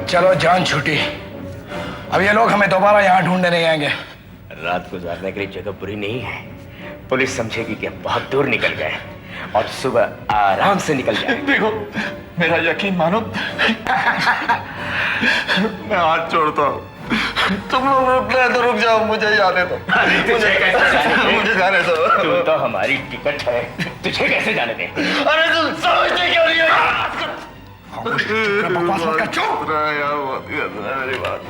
चलो जान छूटी। अब ये लोग हमें दोबारा यहाँ ढूंढने नहीं आएंगे। रात गुजारने के लिए जगह बुरी नहीं है। पुलिस समझेगी कि हम बहुत दूर निकल गए और सुबह आराम से निकल जाए। देखो, मेरा यकीन मानो। मैं हाथ छोड़ता हूँ। तुम लोग रुक रहे तो रुक जाओ, मुझे जाने दो। मुझे जाने दो। तू तो हमारी टिकट है, तुझे कैसे जाने दे? अरे तुम समझते क्यों नहीं हो? बकवास मत कर, चुप। यार बहुत मेरी बात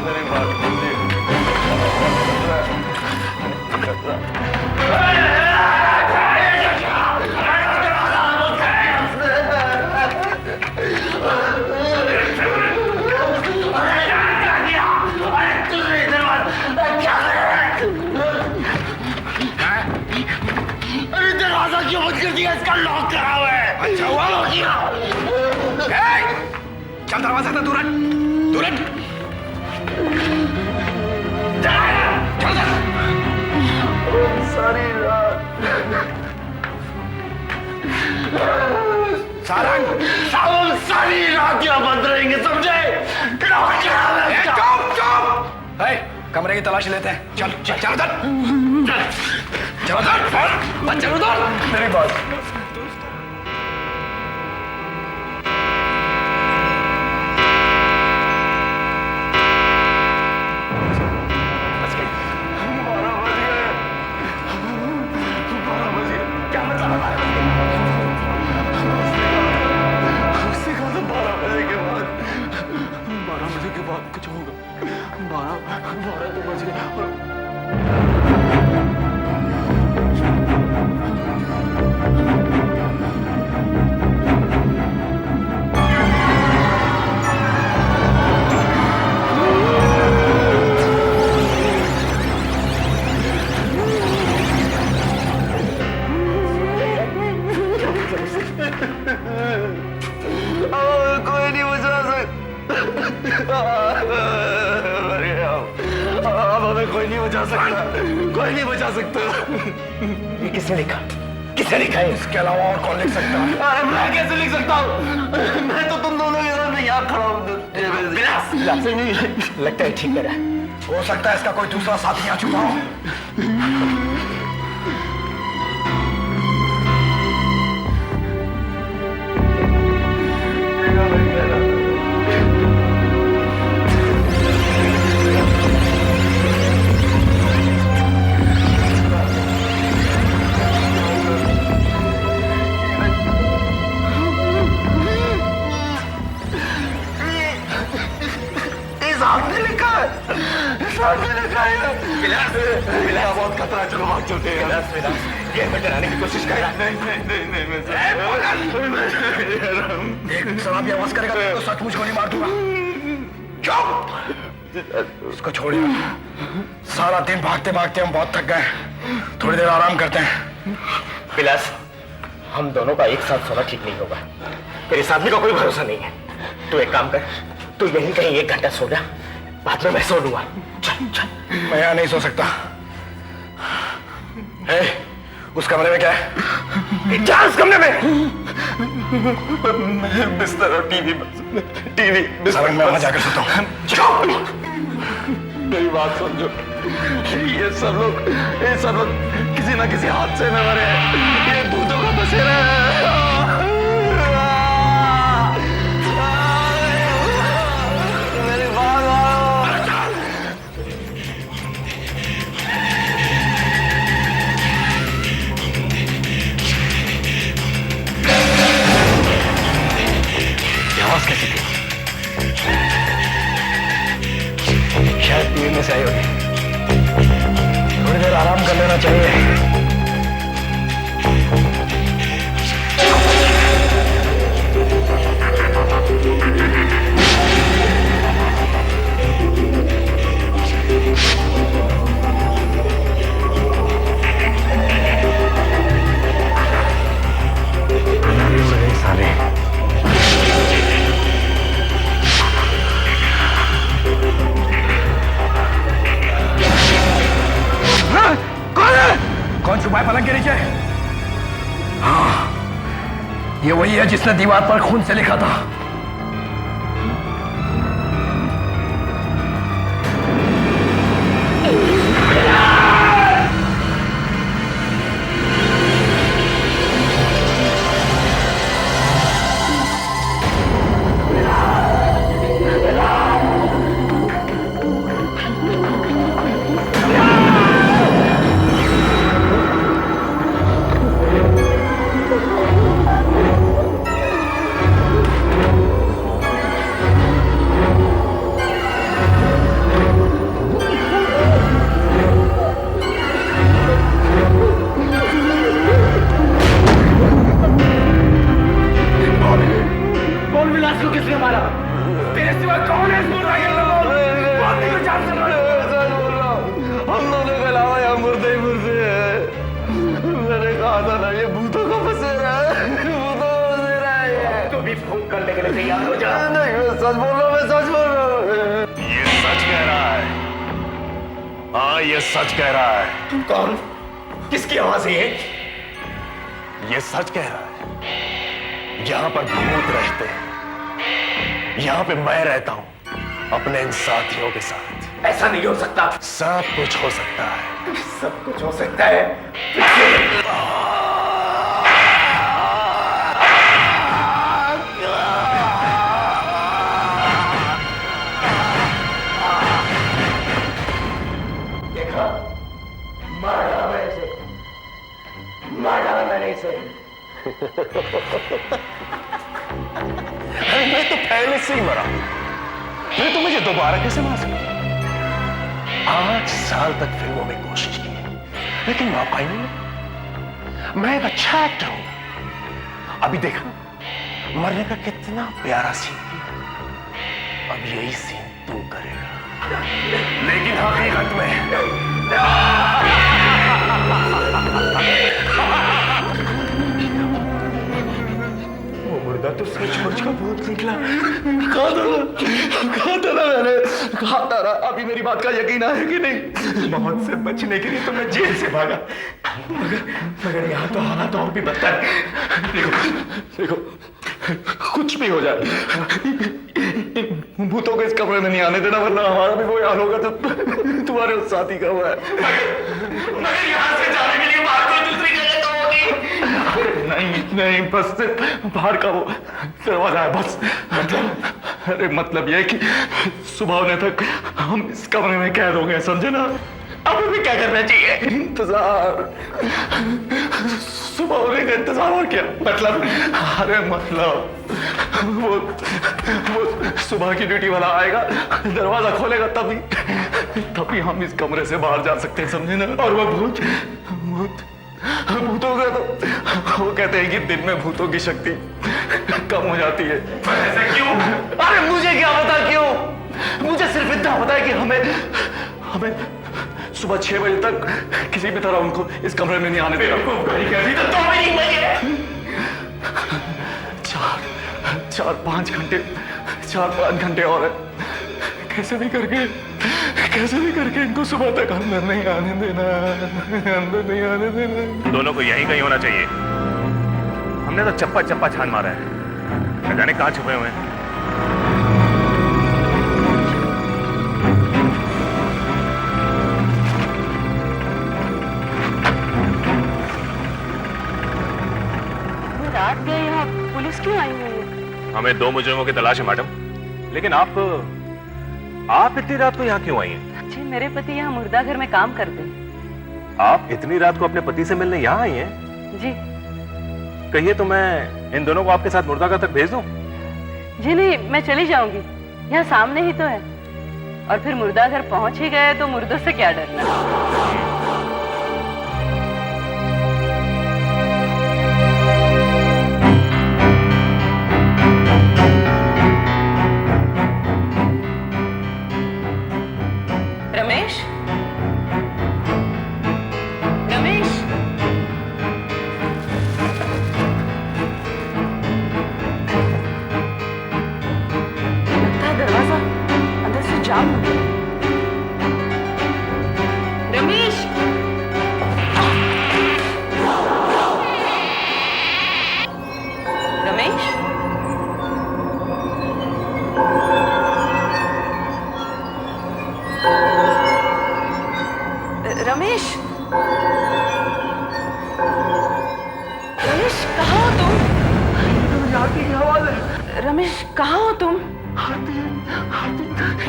मेरी बात क्यों बंद कर दिया? इसका लॉक करा हुआ है। अच्छा हुआ लॉक किया। चल दरवाजा से दूर हट, दूर हट। चल सारी रात सारी रात यहाँ बंद रहेंगे, समझे? लॉक करा हुआ है इसका। चुप चुप। कमरे की तलाशी लेते हैं। चल चल चल उधर, चल उधर, चल उधर। मेरी बात कुछ होगा। 12 तो बज गए। कोई नहीं बचा सकता। अब हमें कोई नहीं बचा सकता, कोई नहीं बचा सकता। ये किसने लिखा? किसने लिखा है? इसके अलावा और कौन लिख सकता है? अरे मैं कैसे लिख सकता हूँ? मैं तो तुम दोनों के सामने यहाँ खड़ा हूँ। लगता है ठीक करा। हो सकता है इसका कोई दूसरा साथी यहाँ छुपा हो। विलास बहुत खतरा। चलो भाग चलते हैं। ये हमें डराने की कोशिश कर रहा है। एक शराबी आवाज करेगा तो सचमुच गोली मार दूंगा। चुप। उसको छोड़िए। सारा दिन भागते भागते हम बहुत थक गए, थोड़ी देर आराम करते हैं। विलास, हम दोनों का एक साथ सोना ठीक नहीं होगा। तेरे साथी का कोई भरोसा नहीं है। तू एक काम कर, तू यहीं कहीं 1 घंटा सो जा, बाद में मैं सो लूंगा। चल चल। मैं यहाँ नहीं सो सकता। उस कमरे में क्या है? क्या उस कमरे में? बिस्तर और टीवी बिस्तर में वहां जाकर सोता हूँ। मेरी बात समझो। ये सब लोग किसी ना किसी हादसे में मरे। ये भूतों का बसेरा है। मेरी बात आवाज कैसी थी? शायद टीवी में से आई होगी। थोड़ी देर आराम कर लेना चाहिए। छुपा है पलंग के नीचे? हाँ, ये वही है जिसने दीवार पर खून से लिखा था। सच बोल रहा हूँ, मैं सच बोल रहा हूँ। ये सच कह रहा है। हाँ, ये सच कह रहा है। कौन? किसकी आवाज है ये? ये सच कह रहा है। यहां पर भूत रहते हैं। यहां पे मैं रहता हूं अपने इन साथियों के साथ। ऐसा नहीं हो सकता। सब कुछ हो सकता है। सब कुछ हो सकता है। देखा, मार डाला मैंने इसे, मार डाला मैंने इसे। अरे मैं तो पहले से ही मरा। फिर तो मुझे दोबारा कैसे मार सकता? 8 साल तक फिल्मों में कोशिश की, लेकिन मौका ही नहीं मिला। मैं एक अच्छा एक्टर हूं। अभी देखा मरने का कितना प्यारा सीन किया। अब यही सीन तू करेगा, लेकिन हकीकत में वो मुर्दा तो सचमुच का भूत निकला। कहा था अभी मेरी बात का यकीन है कि नहीं? मौत से बचने के लिए तो मैं जेल से भागा, मगर यहाँ तो हालात और भी बदतर। देखो, कुछ भी हो जाए, भूतों को इस कमरे में नहीं आने देना, वरना हमारा भी वो हाल होगा जो तुम्हारे उस साथी का हुआ है। मगर यहाँ से जाने के लिए बाहर कोई दूसरी जगह तो होगी। नहीं, बस बाहर का वो दरवाजा है, बस। अरे मतलब ये कि सुबह होने तक हम इस कमरे में कैद हो गए, समझे ना? अब हमें क्या करना चाहिए? इंतजार, सुबह होने का इंतजार। और क्या मतलब? अरे मतलब वो सुबह की ड्यूटी वाला आएगा, दरवाजा खोलेगा, तभी हम इस कमरे से बाहर जा सकते हैं, समझे ना? और वो भूतों का तो वो कहते हैं कि दिन में भूतों की शक्ति कम हो जाती है। ऐसा क्यों? अरे मुझे क्या पता क्यों? मुझे सिर्फ इतना पता है कि हमें सुबह 6 बजे तक किसी भी तरह उनको इस कमरे में नहीं आने देगा। अभी तो 2 ही बजे। 4-5 घंटे और है। कैसे भी करके इनको सुबह तक अंदर नहीं आने देना। दोनों को यहीं कहीं होना चाहिए। हमने तो चप्पा छान मारा है, न जाने कहां छुपे हुए हैं। रात गए यहाँ पुलिस क्यों आई हुई है? हमें 2 मुजरिमों की तलाश है मैडम। लेकिन आप इतनी रात को यहाँ क्यों आई हैं? जी, मेरे पति यहाँ मुर्दा घर में काम करते हैं। आप इतनी रात को अपने पति से मिलने यहाँ आई हैं? जी। कहिए तो मैं इन दोनों को आपके साथ मुर्दाघर तक भेज दूं? जी नहीं, मैं चली जाऊंगी, यहाँ सामने ही तो है। और फिर मुर्दा घर पहुंच ही गए तो मुर्दों से क्या डरना। रमेश, लगता है दरवाजा अंदर से जाम हो गया। रमेश, रमेश कहाँ हो तुम? आरती की आवाज है। रमेश कहाँ हो तुम? आरती, आरती,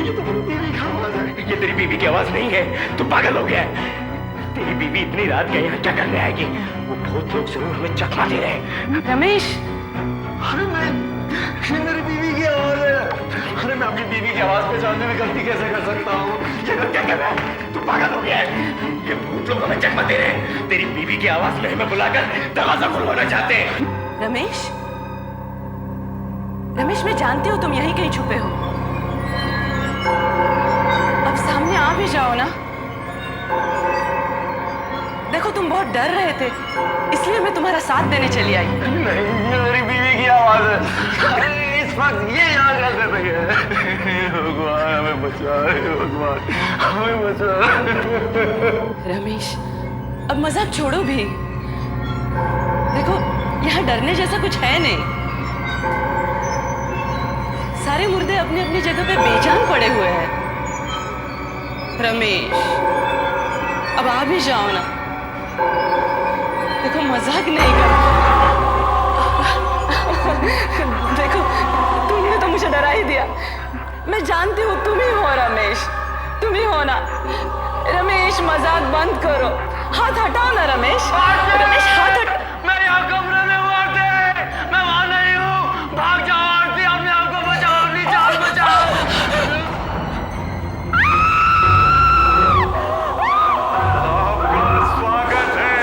ये तो मेरी बीवी की आवाज है। ये तेरी बीवी की आवाज नहीं है, तू पागल हो गया है। तेरी बीवी इतनी रात के यहाँ क्या करने आएगी? वो बहुत लोग जरूर हमें चकमा दे रहे हैं। रमेश अरे मैं, ये मेरी बीवी की आवाज है। अरे मैं अपनी बीवी की आवाज पहचानने में गलती कैसे कर सकता हूँ? ये लोग क्या कर रहा है? तू पागल हो गया है। ये भूत लोग हमें चकमा दे रहे हैं। तेरी बीवी की आवाज में हमें बुलाकर दरवाजा खुलवाना चाहते हैं। रमेश रमेश मैं जानती हूँ तुम यहीं कहीं छुपे हो। अब सामने आ भी जाओ ना। देखो तुम बहुत डर रहे थे, इसलिए मैं तुम्हारा साथ देने चली आई। नहीं, ये मेरी बीवी की आवाज है। अरे इस वक्त ये यहाँ कैसे रही है? भगवान हमें बचा, भगवान हमें बचा। रमेश अब मजाक छोड़ो भी। देखो यहाँ डरने जैसा कुछ है नहीं। सारे मुर्दे अपनी अपनी जगह पे बेजान पड़े हुए हैं। रमेश अब आ भी जाओ ना। देखो मजाक नहीं कर। देखो तुमने तो मुझे डरा ही दिया। मैं जानती हूँ तुम ही हो रमेश, तुम ही हो ना। रमेश मजाक बंद करो, हाथ हटाओ ना रमेश। रमेश हाथ हटाओ। मैं यहाँ कमरे में हूँ आरती, मैं वहां नहीं हूँ। भाग जाओ आरती, अपने आप को बचाओ, अपनी जान बचाओ। आपका स्वागत है,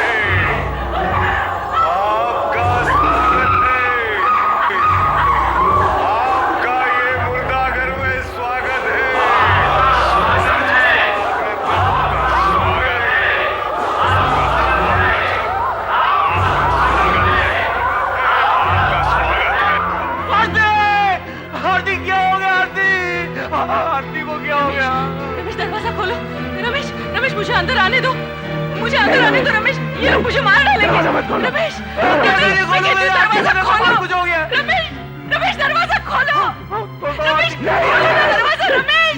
आपका स्वागत है, आपका ये मुर्दाघर में स्वागत है। आरती क्या हो गया? आरती को क्या हो गया? रमेश दरवाजा खोलो। रमेश रमेश मुझे अंदर आने दो, मुझे अंदर आने दो। रमेश ये लोग मुझे मार डालेंगे। रमेश दरवाजा खोलो। कुछ हो गया? रमेश रमेश दरवाजा खोलो। रमेश खोलो ना दरवाजा। रमेश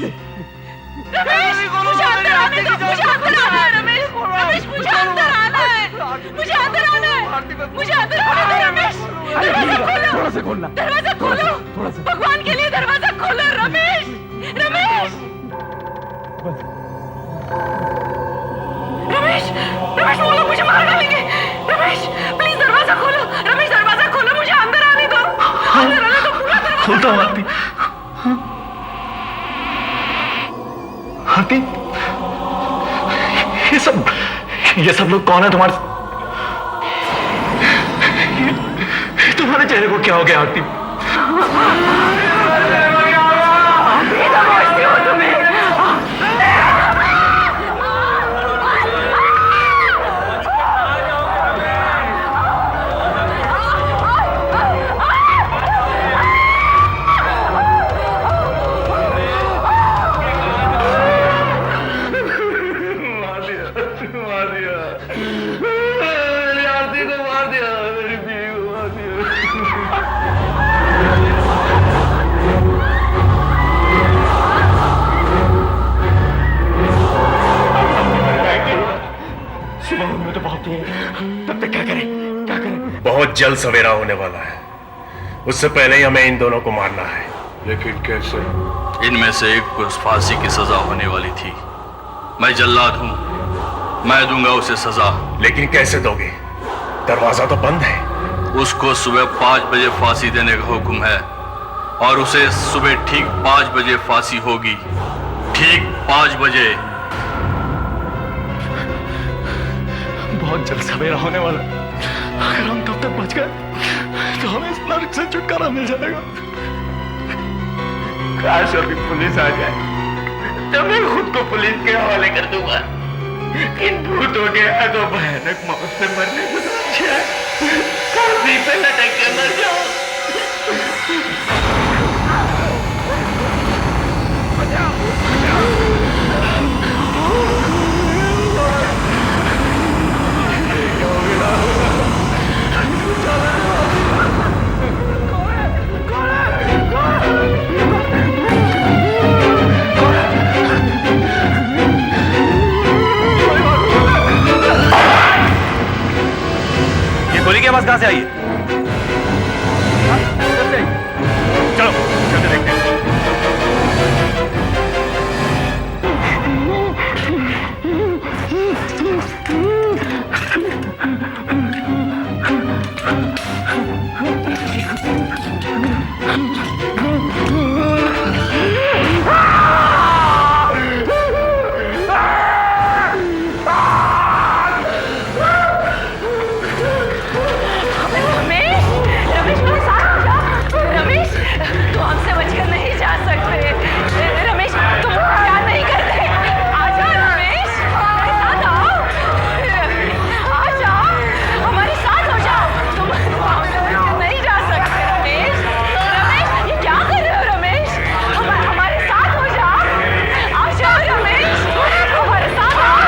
रमेश मुझे अंदर आने दो, मुझे अंदर आना है। रमेश रमेश मुझे अंदर आना है, मुझे अंदर आना है, मुझे अंदर आने दो। रमेश दरवाजा खोलो, थोड़ा सा खोलना, दरवाजा खोलो, भगवान के लिए दरवाजा खोलो। रमेश रमेश रमेश रमेश वो लोग मुझे मार डालेंगे। रमेश प्लीज दरवाजा खोलो। रमेश दरवाजा खोलो, मुझे अंदर आने दो, अंदर आने दो। पूरा दरवाजा खोलता हूँ आरती। आरती, ये सब लोग कौन है तुम्हारे? तुम्हारे चेहरे को क्या हो गया आरती? तब तक क्या करें, क्या करें? बहुत जल्द सवेरा होने वाला है, उससे पहले ही हमें इन दोनों को मारना है। लेकिन कैसे? इनमें से एक को फांसी की सजा होने वाली थी। मैं जल्लाद हूं, मैं दूंगा उसे सजा। लेकिन कैसे दोगे? दरवाजा तो बंद है। उसको सुबह 5 बजे फांसी देने का हुक्म है और उसे सुबह ठीक 5 बजे फांसी होगी। ठीक 5 बजे। बहुत जल्द सवेरा होने वाला। अगर हम तब तक बच गए तो हमें इस नरक से छुटकारा मिल जाएगा। काश अभी पुलिस आ जाए तो मैं खुद को पुलिस के हवाले कर दूंगा। इन भूतों के हाथों भयानक मौत से मरने से फांसी पे लटक के मर जाओ। आवाज कहां से आई है? चलो चलते देखते हैं। रमेश मेरे साथ हो जा। रमेश तू हमसे बचकर नहीं जा सकते। रमेश तुम प्यार नहीं करते। आजा रमेश हमारे साथ आओ। आ जाओ हमारे साथ हो जाओ। तुम हमसे बचकर नहीं जा सकते। रमेश रमेश ये क्या कर रहे हो रमेश? हमारे साथ हो जाओ। आ जाओ रमेश हमारे साथ आओ।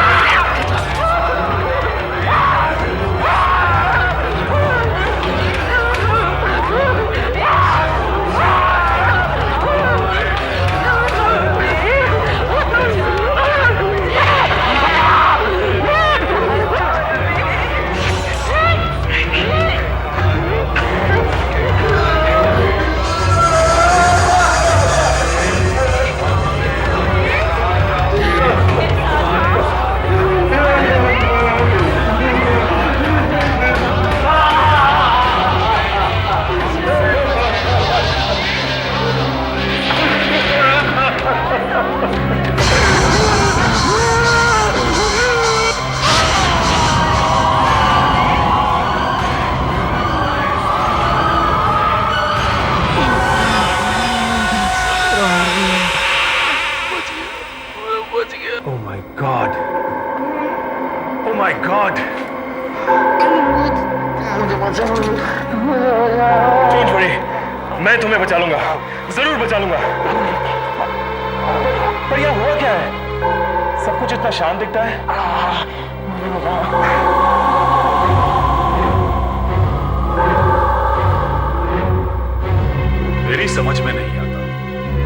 Oh my God! Oh my God! Don't worry, मैं तुम्हें बचा लूंगा, जरूर बचा लूंगा। पर यह हुआ क्या है? सब कुछ इतना शांत दिखता है। मेरी समझ में नहीं आता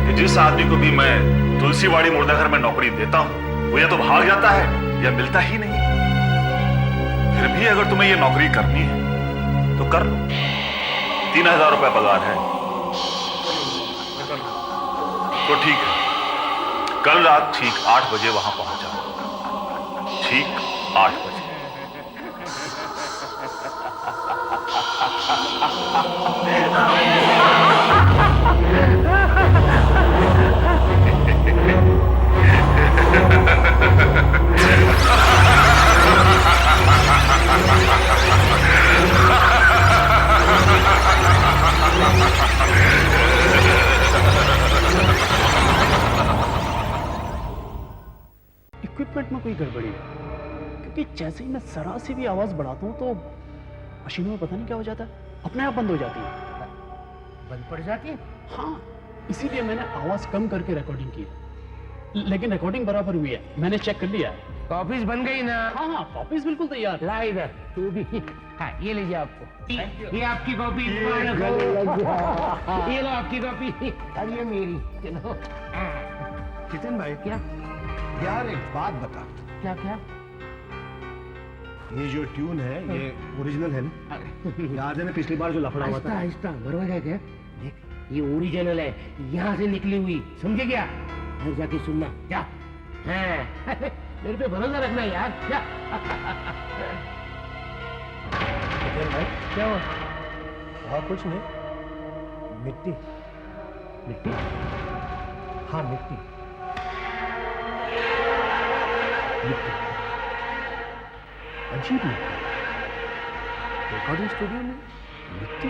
कि जिस आदमी को भी मैं तुलसीवाड़ी मुर्दाघर में नौकरी देता हूं वो या तो भाग जाता है या मिलता ही नहीं। फिर भी अगर तुम्हें ये नौकरी करनी है तो कर लो। 3000 रुपए पगार है। तो ठीक है, कल रात ठीक 8 बजे वहां पहुंच जाओ। ठीक 8 बजे। इक्विपमेंट में कोई गड़बड़ी है, क्योंकि जैसे ही मैं जरा सी भी आवाज बढ़ाता हूँ तो मशीनों में पता नहीं क्या हो जाता है, अपने आप बंद हो जाती है। बंद पड़ जाती है? हाँ, इसीलिए मैंने आवाज कम करके रिकॉर्डिंग की है। लेकिन रिकॉर्डिंग बराबर हुई है, मैंने चेक कर लिया है। कॉपीज बन गई ना? हाँ हाँ, कॉपीज बिल्कुल तैयार। ला इधर तू भी। हाँ ये लीजिए आपको। ये आपकी कॉपी। ये लो आपकी कॉपी और ये मेरी। चलो। जितिन भाई, क्या यार एक बात बता, क्या क्या? ये जो ट्यून है ये ओरिजिनल है ना? याद है ना पिछली बार जो लफड़ा हुआ था? आहिस्ता बरोबर है क्या? देख ये ओरिजिनल है, यहाँ से निकली हुई, समझे क्या? घर जाके सुनना क्या? हाँ मेरे पे भरोसा रखना यार। क्या भाई क्या हुआ? हाँ कुछ नहीं, मिट्टी। मिट्टी? हाँ मिट्टी। अजीब है, रिकॉर्डिंग स्टूडियो में मिट्टी।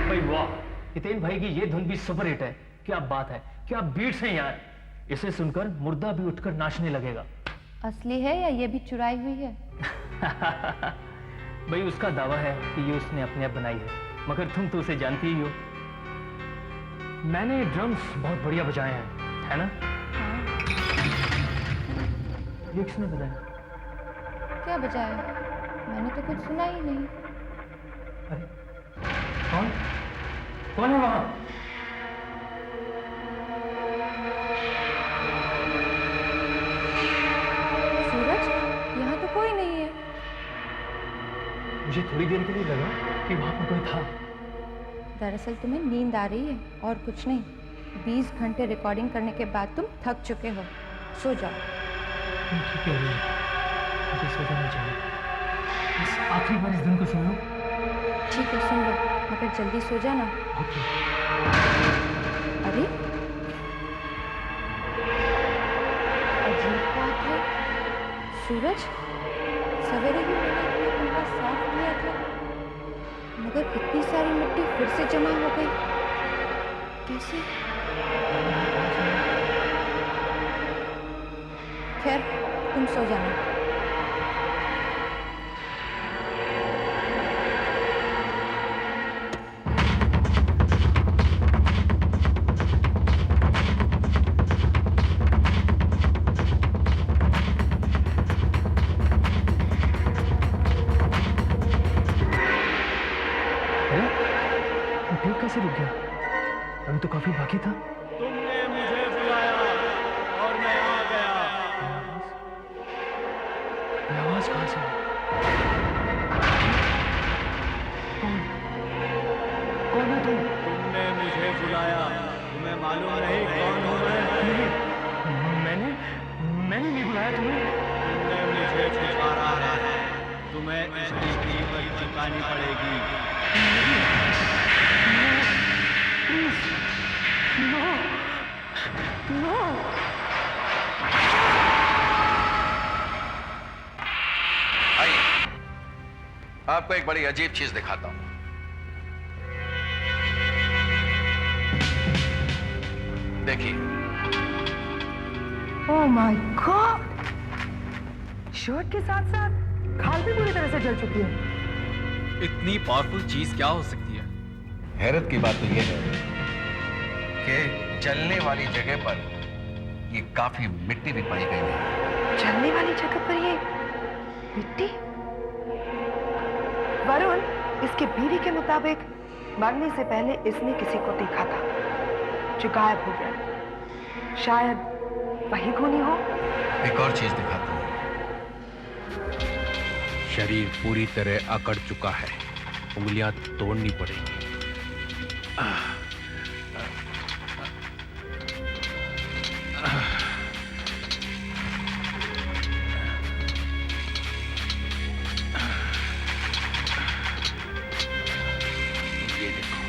भाई वाह, हितेन भाई की ये धुन भी सुपर हिट है। क्या बात है, क्या बीट्स हैं यार। इसे सुनकर मुर्दा भी उठकर नाचने लगेगा। असली है या ये भी चुराई हुई है? भाई उसका दावा है कि ये उसने अपने आप बनाई है, मगर तुम तो उसे जानती ही हो। मैंने ड्रम्स बहुत बढ़िया बजाए हैं, है ना? हाँ। ये किसने बताया? क्या बजाया? मैंने तो कुछ सुना ही नहीं। अरे कौन कौन है वहां? सूरज, यहाँ तो कोई नहीं है। मुझे थोड़ी देर के लिए लगा कि वहां पर कोई था। दरअसल तुम्हें नींद आ रही है और कुछ नहीं। 20 घंटे रिकॉर्डिंग करने के बाद तुम थक चुके हो, सो जाओ। तुम ठीक कह रही हो, मुझे सो जाना चाहिए। बस आखिरी बार इस दिन को सुन लो। ठीक है, सुन लो, मगर जल्दी सो जाना। ओके। अरे अजीब बात है सूरज, सवेरे ही मैंने अपना कमरा साफ किया था, मगर इतनी सारी मिट्टी फिर से जमा हो गई। कैसे? खैर, तुम सो जाना। कैसे रुक गया? अभी तो काफी बाकी था। तुमने मुझे बुलाया और मैं आ गया। ये आवाज कहां से? कौन है तुम? तुमने मुझे बुलाया, तुम्हें मालूम नहीं कौन हूं मैं? मैंने नहीं बुलाया तुम्हें। तुमने मुझे पुकारा है, तुम्हें इसकी कीमत चुकानी पड़ेगी। आइए, आपको एक बड़ी अजीब चीज दिखाता हूं। देखिए। Oh my God! शर्ट के साथ साथ खाल भी पूरी तरह से जल चुकी है। इतनी पावरफुल चीज क्या हो सकती है? हैरत की बात तो यह है कि जलने वाली जगह पर ये काफी मिट्टी भी पाई गई है। जलने वाली जगह पर ये मिट्टी? वरुण, इसके बीवी के मुताबिक मरने से पहले इसने किसी को देखा था जो गायब हो गया। शायद वही खूनी हो। एक और चीज दिखाता हूं। शरीर पूरी तरह अकड़ चुका है, उंगलियां तोड़नी पड़ेगी। ये देखो,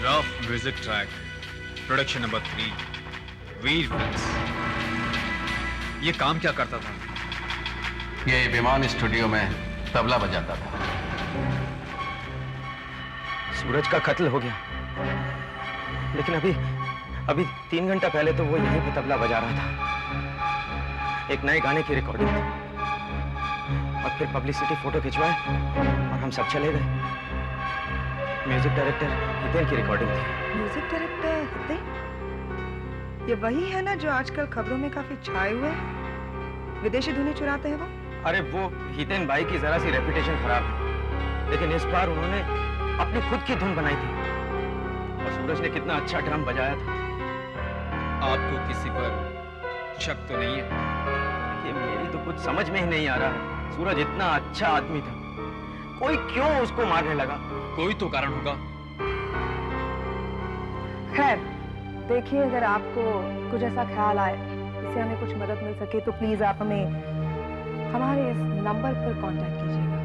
rough music track, production number 3, वीर फिल्म्स। ये काम क्या करता था? ये विमान स्टूडियो में तबला बजाता था। सूरज का कत्ल हो गया, लेकिन अभी 3 घंटा पहले तो वो यहीं पे तबला बजा रहा था। एक नए गाने की रिकॉर्डिंग थी और फिर पब्लिसिटी फोटो खिंचवाए और हम सब चले गए। म्यूजिक डायरेक्टर हितेन की रिकॉर्डिंग थी। Music director Hiten? ये वही है ना जो आजकल खबरों में काफी छाए हुए हैं? विदेशी धुनें चुराते हैं वो? अरे वो हितेन भाई की जरा सी रेपुटेशन खराब है, लेकिन इस बार उन्होंने अपनी खुद की धुन बनाई थी और सूरज ने कितना अच्छा ड्रम बजाया था। आपको किसी पर शक तो नहीं है? ये मेरी तो कुछ समझ में ही नहीं आ रहा। सूरज इतना अच्छा आदमी था, कोई क्यों उसको मारने लगा? कोई तो कारण होगा। खैर देखिए, अगर आपको कुछ ऐसा ख्याल आए जिससे हमें कुछ मदद मिल सके तो प्लीज आप हमें हमारे इस नंबर पर कांटेक्ट कीजिएगा।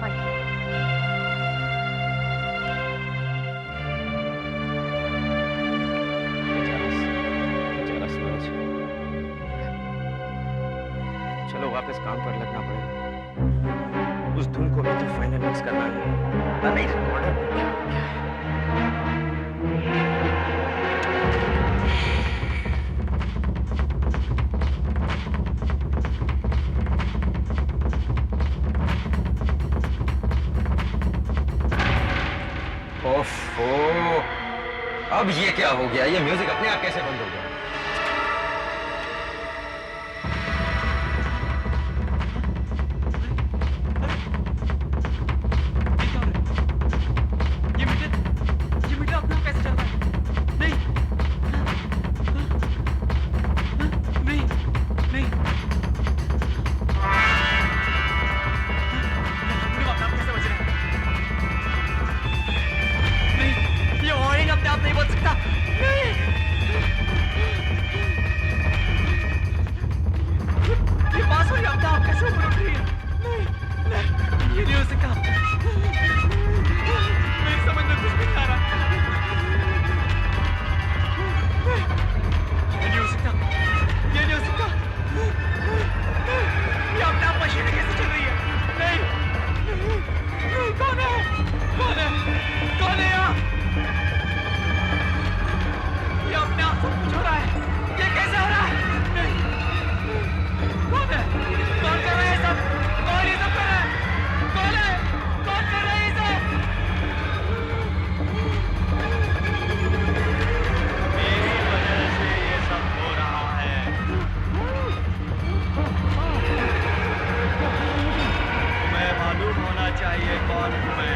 Thank you. बेचारा सूरज। चलो वापस काम पर लगना पड़ेगा। उस धुन को भी तो फाइनल मिक्स करना है। पता नहीं रिकॉर्डर को क्या हो गया है। ओफो, अब ये क्या हो गया? ये म्यूजिक अपने आप कैसे बंद हो गया? यूसिका, मेरी समझ में कुछ नहीं आ रहा। ये यूसिका, ये अपने आप मशीनें कैसे चल रही है? नहीं, कौन है? कौन है यहाँ? ये अपने आप सब कुछ हो रहा है। ये कैसे हो रहा है? नहीं, कौन है? कौन कर रहा है ये सब? कौन ये सब कर रहा है? कौन है? कौन कर रहा है ये सब? मेरी वजह से ये सब हो रहा है। तुम्हें मालूम होना चाहिए कौन हूँ मैं।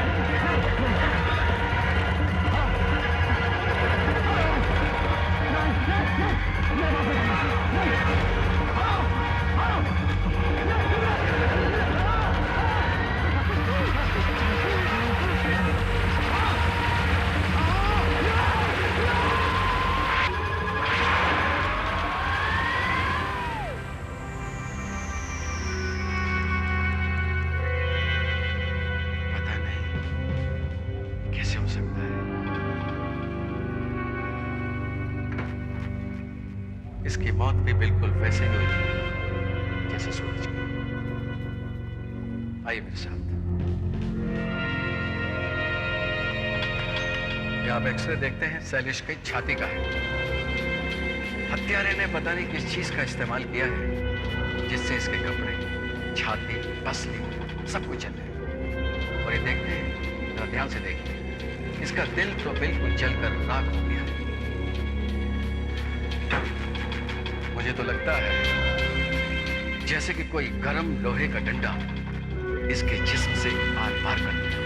पता नहीं कैसे हो सकता है। इसकी मौत भी बिल्कुल वैसे ही हुई जैसे सूरज की। आइए मेरे साथ। ये आप एक्सरे देखते हैं, शैलेश की छाती का है। हत्यारे ने पता नहीं किस चीज का इस्तेमाल किया है जिससे इसके कपड़े, छाती, पसली सब कुछ चल रहे। और ये देखते हैं, जरा ध्यान से देखिए, इसका दिल तो बिल्कुल जलकर राख हो गया है। मुझे तो लगता है जैसे कि कोई गर्म लोहे का डंडा इसके जिस्म से आर पार कर दिया।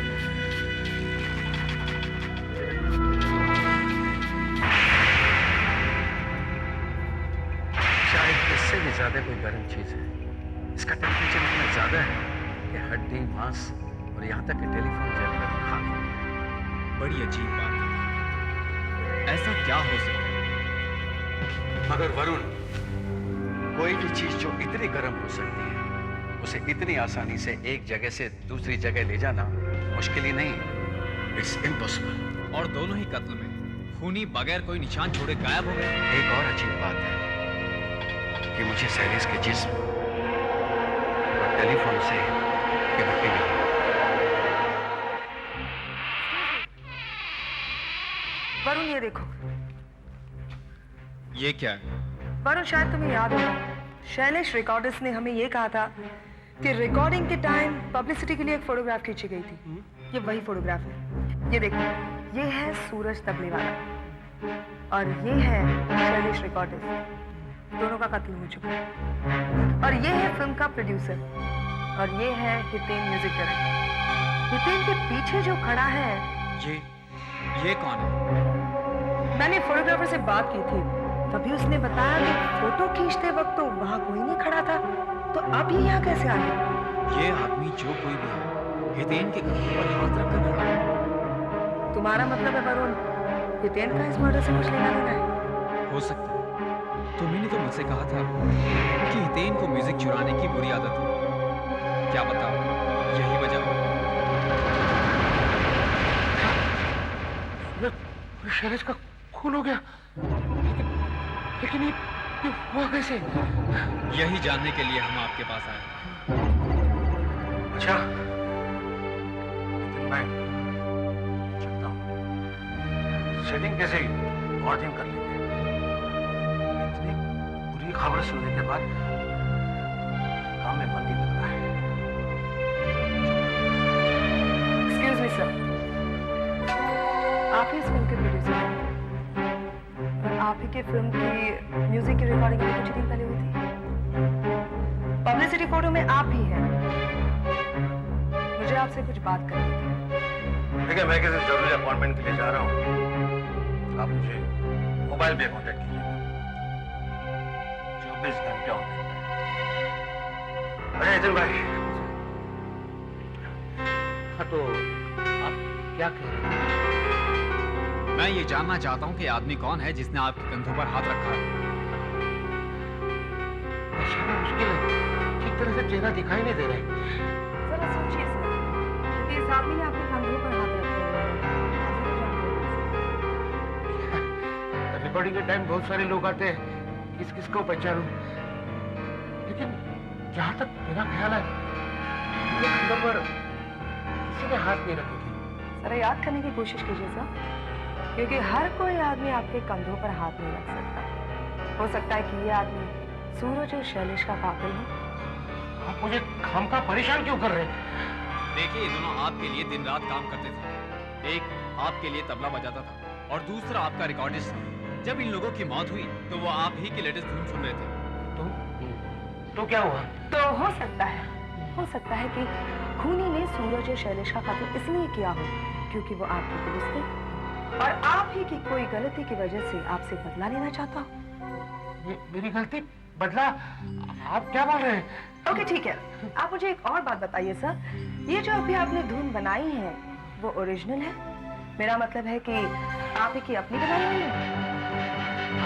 शायद इससे भी ज्यादा कोई गर्म चीज है। इसका टेम्परेचर इतना ज्यादा है कि हड्डी, मांस और यहां तक कि टेलीफोन जलकर खाक हो गया। बड़ी अजीब बात है। ऐसा क्या हो सकता है? मगर वरुण, कोई भी चीज जो इतनी गर्म हो सकती है उसे इतनी आसानी से एक जगह से दूसरी जगह ले जाना मुश्किल ही नहीं, इट्स इम्पॉसिबल। और दोनों ही कत्ल में खूनी बगैर कोई निशान छोड़े गायब हो गए। एक और अजीब बात है कि मुझे शैलेश के जिस्म और टेलीफोन से ये मिट्टी मिली। वरुण ये देखो। ये क्या है? वरुण शायद तुम्हें याद होगा, शैलेश रिकॉर्डर्स ने हमें ये कहा था कि रिकॉर्डिंग के टाइम पब्लिसिटी के लिए एक फोटोग्राफ खींची गई थी। ये वही फोटोग्राफ है। ये देखो, ये है सूरज तबले वाला और ये है शैलेश रिकॉर्डर्स। दोनों का कत्ल हो चुका है। और ये है फिल्म का प्रोड्यूसर और ये है हितेन म्यूजिक डायरेक्टर। हितेन के पीछे जो खड़ा है, ये कौन है? मैंने फोटोग्राफर से बात की थी, तभी उसने बताया कि फोटो खींचते वक्त तो वहां कोई नहीं खड़ा था, तो अब ये यहाँ कैसे आ गया? ये आदमी जो कोई भी है, हितेन के कंधे पर हाथ रखकर खड़ा है। तुम्हारा मतलब है वरुण, हितेन का इस मर्डर से कुछ लेना देना है? हो सकता है। तुम्ही ने तो मुझसे कहा था कि हितेन को म्यूजिक चुराने की बुरी आदत है। क्या बताओ, यही वजह हो? शैलेश का खून हो गया, लेकिन ये हुआ कैसे? यही जानने के लिए हम आपके पास आए। अच्छा, लेकिन मैं चलता हूँ। सेटिंग कैसे और दिन कर लेंगे। इतनी बुरी खबर सुनने के बाद काम में मन नहीं लग रहा है। एक्सक्यूज मी सर, आप ही इस फिल्म के प्रोड्यूसर हैं और आप ही के फिल्म की म्यूजिक की रिकॉर्डिंग अभी कुछ ही दिन पहले हुई थी। पब्लिसिटी फोटो में आप ही हैं। मुझे आपसे कुछ बात करनी थी। देखिए, मैं किसी जरूरी अपॉइंटमेंट के लिए जा रहा हूँ। आप मुझे मोबाइल पे कॉन्टेक्ट कीजिएगा। 24 घंटे होते हैं। अरे नितिन भाई, हाँ तो आप क्या कह रहे हैं? मैं ये जानना चाहता हूँ कि आदमी कौन है जिसने आपके कंधों पर हाथ रखा है। मुश्किल है, ठीक तरह से चेहरा दिखाई नहीं दे रहा है। जरा सोचिए सर, कि इस आदमी ने आपके कंधों पर हाथ रखे हुए हैं। रिकॉर्डिंग के टाइम बहुत सारे लोग आते हैं, किस किस को पहचानूं, लेकिन जहां तक मेरा ख्याल है मेरे कंधों पर किसी ने हाथ नहीं रखे थे। जरा याद करने की कोशिश कीजिए सर, क्योंकि हर कोई आदमी आपके कंधों पर हाथ नहीं रख सकता। हो सकता है कि ये आदमी सूरज और शैलेश का कातिल हो। आप मुझे खामखा परेशान क्यों कर रहे हैं? देखिए, ये दोनों आपके लिए दिन रात काम करते थे। एक आपके लिए तबला बजाता था और दूसरा आपका रिकॉर्डिस्ट था। जब इन लोगों की मौत हुई तो वो आप ही की लेटेस्ट धुन सुन रहे थे। तो क्या हुआ? तो हो सकता है कि खूनी ने सूरज और शैलेश का कातिल इसलिए किया हो क्योंकि वो आपके पुलिस थे और आप ही की कोई गलती की वजह से आपसे बदला लेना चाहता हो। मेरी गलती? बदला? आप क्या बोल रहे हैं? ओके ठीक है, आप मुझे एक और बात बताइए सर, ये जो अभी आपने धुन बनाई है वो ओरिजिनल है? मेरा मतलब है कि आप ही की अपनी बनाई हुई है?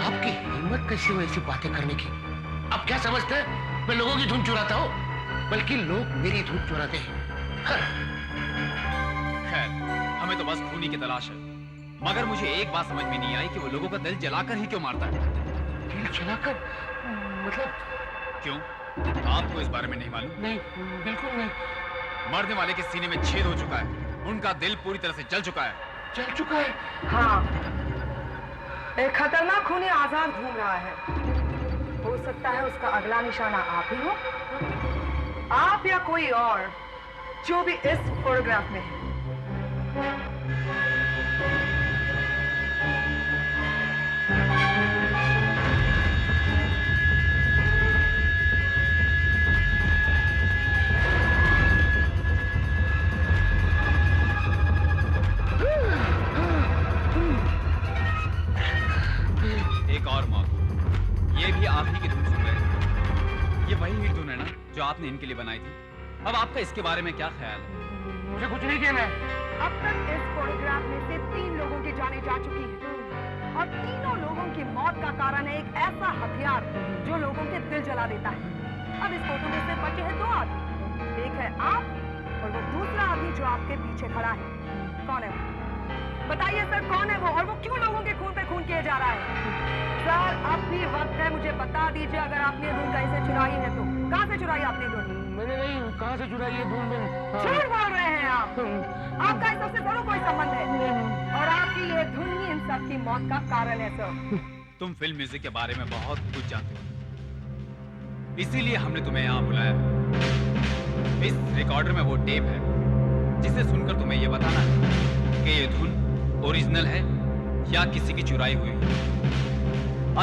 आपकी हिम्मत कैसी हुई ऐसी बातें करने की? आप क्या समझते हैं मैं लोगों की धुन चुराता हूँ? बल्कि लोग मेरी धुन चुराते हैं। खैर, हमें तो बस खूनी की तलाश है, मगर मुझे एक बात समझ में नहीं आई कि वो लोगों का दिल जलाकर ही क्यों मारता है। दिल जलाकर? मतलब क्यों? आपको इस बारे में नहीं मालूम? नहीं, बिल्कुल नहीं। मरने वाले के सीने में छेद हो चुका है, उनका दिल पूरी तरह से जल चुका है। जल चुका है? हाँ, एक खतरनाक खूनी आजाद घूम रहा है। हो सकता है उसका अगला निशाना आप ही हो, आप या कोई और जो भी इस फोटोग्राफ में है। एक और मौत, ये भी आप ही की धुन सुन रहे थे। ये वही हिट धुन है ना जो आपने इनके लिए बनाई थी? अब आपका इसके बारे में क्या ख्याल है? मुझे कुछ नहीं कहना है। अब तक इस फोटोग्राफ में से 3 लोगों की जानें जा चुकी हैं और तीनों लोगों की मौत का कारण है एक ऐसा हथियार जो लोगों के दिल जला देता है। अब इस फोटो में से बचे हैं 2 आदमी, एक है आप और वो दूसरा आदमी जो आपके पीछे खड़ा है। कौन है वो? बताइए सर, कौन है वो और वो क्यों लोगों के खून पे खून किए जा रहा है? सर, अब भी वक्त है, मुझे बता दीजिए, अगर आपने धुन कहीं से चुराई है तो कहाँ से चुराई आपने धुन? मैंने नहीं, कहाँ से चुराई है धुन? झूठ बोल रहे हैं आप। आपका इस सबसे जरूर कोई संबंध है और आपकी ये धुन ही इन सब की मौत का कारण है सर। तुम फिल्म म्यूजिक के बारे में बहुत कुछ जानते हो, इसीलिए हमने तुम्हें यहाँ बुलाया। इस रिकॉर्डर में वो टेप है जिसे सुनकर तुम्हें ये बताना है कि ये धुन ओरिजिनल है या किसी की चुराई हुई है।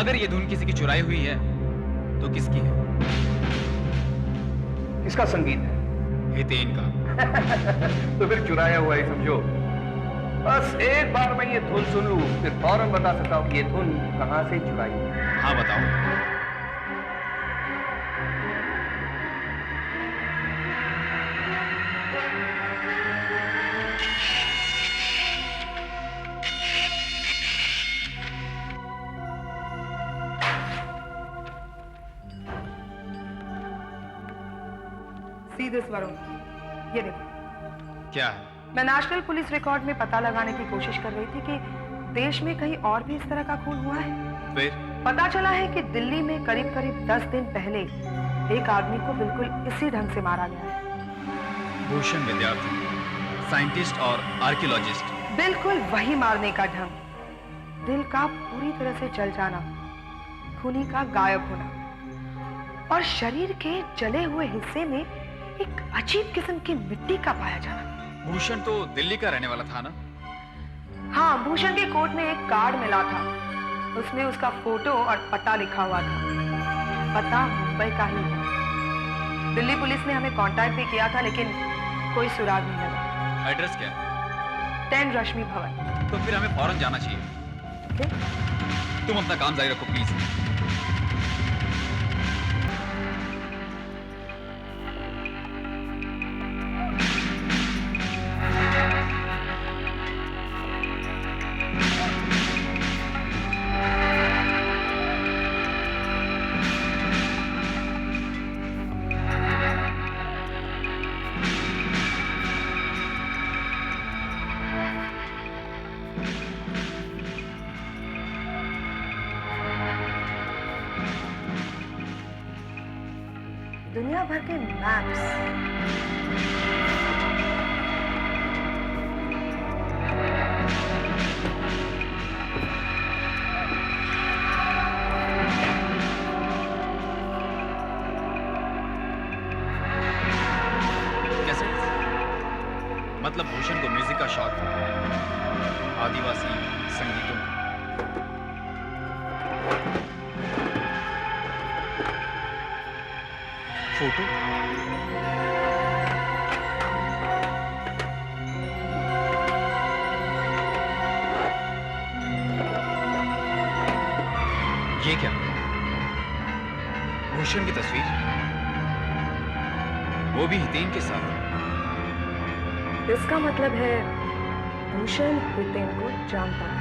अगर ये धुन किसी की चुराई हुई है तो किसकी है? किसका संगीत है? हितेन का। तो फिर चुराया हुआ ही समझो। बस एक बार मैं ये धुन सुन लूं फिर फौरन बता सकता हूँ कि ये धुन कहाँ से चुराई है। हाँ बताओ। सीधे स्वरों, ये देखो। क्या है? मैं नेशनल पुलिस रिकॉर्ड में पता लगाने की कोशिश कर रही थी कि देश में कहीं और भी इस तरह का खून हुआ है। फिर पता चला है कि दिल्ली में करीब करीब 10 दिन पहले एक आदमी को बिल्कुल इसी ढंग से मारा गया है। भूषण विद्यार्थी, साइंटिस्ट और आर्कियोलॉजिस्ट। बिल्कुल वही मारने का ढंग, दिल का पूरी तरह से जल जाना, खूनी का गायब होना और शरीर के जले हुए हिस्से में एक अजीब किस्म की मिट्टी का पाया जाना। भूषण तो दिल्ली का रहने वाला था ना? हाँ, भूषण के कोट में एक कार्ड मिला था, उसमें उसका फोटो और पता लिखा हुआ था। पता मुंबई का ही है। दिल्ली पुलिस ने हमें कांटेक्ट भी किया था लेकिन कोई सुराग नहीं लगा। एड्रेस क्या है? 10 रश्मि भवन। तो फिर हमें फौरन जाना चाहिए। तुम अपना काम जारी रखो प्लीज। मैप्स। मतलब भूषण को म्यूजिक का शौक था, आदिवासी संगीतों का। फोटो ये क्या? भूषण की तस्वीर, वो भी हितेन के साथ। इसका मतलब है भूषण हितेन को जानता है।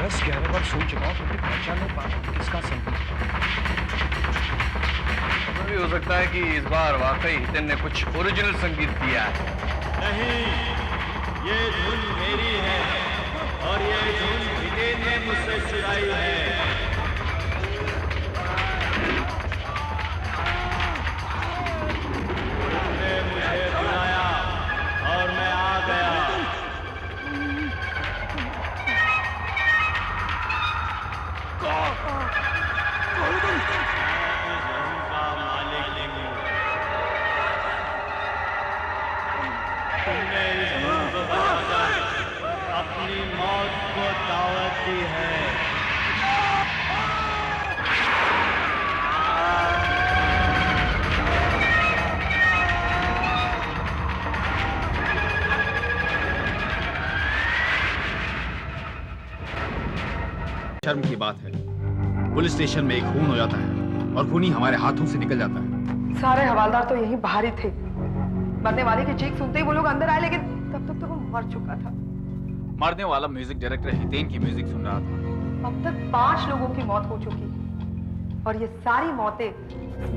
बस 11 बार सुन चुका हूँ, फिर पहचान नहीं पा रहा किसका संगीत। ऐसा भी हो सकता है कि इस बार वाकई हितेन ने कुछ ओरिजिनल संगीत दिया है। नहीं, ये धुन मेरी है और ये धुन हितेन ने मुझसे चुराई है। अपनी मौत को दावत दी है। शर्म की बात है, पुलिस स्टेशन में एक खून हो जाता है और खूनी हमारे हाथों से निकल जाता है। सारे हवालदार तो यहीं बाहर ही थे। मरने वाले की चीख सुनते ही वो लोग अंदर आए, लेकिन तब तक तो वो मर चुका था। मरने वाला म्यूजिक डायरेक्टर हितेन की म्यूजिक सुन रहा था। अब तक 5 लोगों की मौत हो चुकी और ये सारी मौतें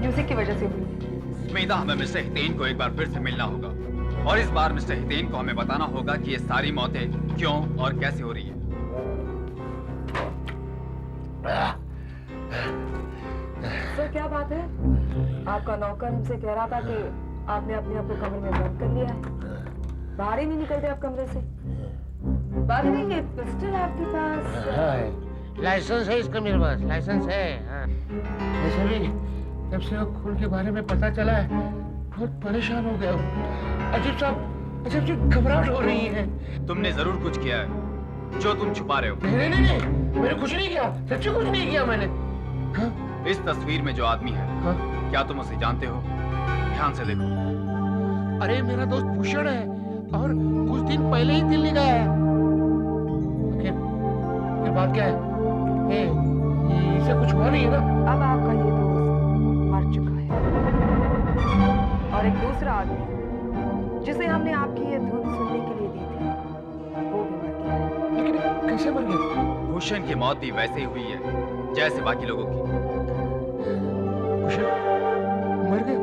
म्यूजिक की वजह से हुई। उम्मीद है हमें मिस्टर हितेन को एक बार फिर से मिलना होगा और इस बार मिस्टर हितेन को हमें बताना होगा कि ये सारी मौतें क्यों और कैसे हो रही है। सर क्या बात है? आपका नौकर हमसे कह रहा था कि आपने अपने आप को कमरे में बंद कर लिया है, बाहर ही नहीं निकलते आप कमरे से। बात नहीं, ये पिस्टल आपके पास? लाइसेंस है इसका मेरे पास, लाइसेंस है। हाँ। वैसे भी जब से वो खून के बारे में पता चला है बहुत परेशान हो गया हूँ। अजीब सी घबराहट हो रही है। तुमने जरूर कुछ किया है जो तुम छुपा रहे हो। नहीं, मैंने कुछ नहीं किया, सच्ची कुछ नहीं किया मैंने। हाँ? इस तस्वीर में जो आदमी है, हाँ? क्या तुम उसे जानते हो? ध्यान से देखो। अरे मेरा दोस्त भूषण है और कुछ दिन पहले ही दिल्ली गया है। फिर बात क्या है? इसे कुछ हुआ नहीं है ना? अब आपका ये दोस्त मर चुका है और एक दूसरा आदमी जिसे हमने आपकी ये धुन सुनने के लिए दी थी, वो भी मर गया है। लेकिन कैसे मर गया? भूषण की मौत भी वैसे ही हुई है जैसे बाकी लोगों की। भूषण मर गया?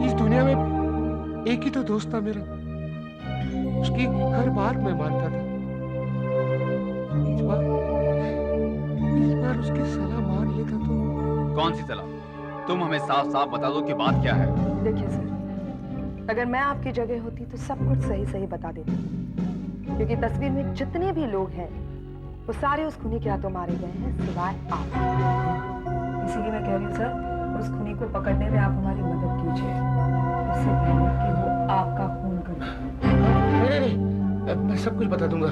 इस दुनिया में एक ही तो दोस्त था मेरा, उसकी हर बात मैं मानता था। इस बार उसकी सलाह मान लेता तो। कौन सी सलाह? तुम हमें साफ साफ बता दो कि बात क्या है। देखिए सर, अगर मैं आपकी जगह होती तो सब कुछ सही सही बता देती, क्योंकि तस्वीर में जितने भी लोग हैं वो सारे उस खूनी के हाथों मारे गए हैं सिवाय आप। इसीलिए मैं कह रही हूँ सर, उस खूनी को पकड़ने में आप हमारी मदद कीजिए, इससे पहले कि वो आपका खून करे। नहीं, मैं सब कुछ बता दूंगा।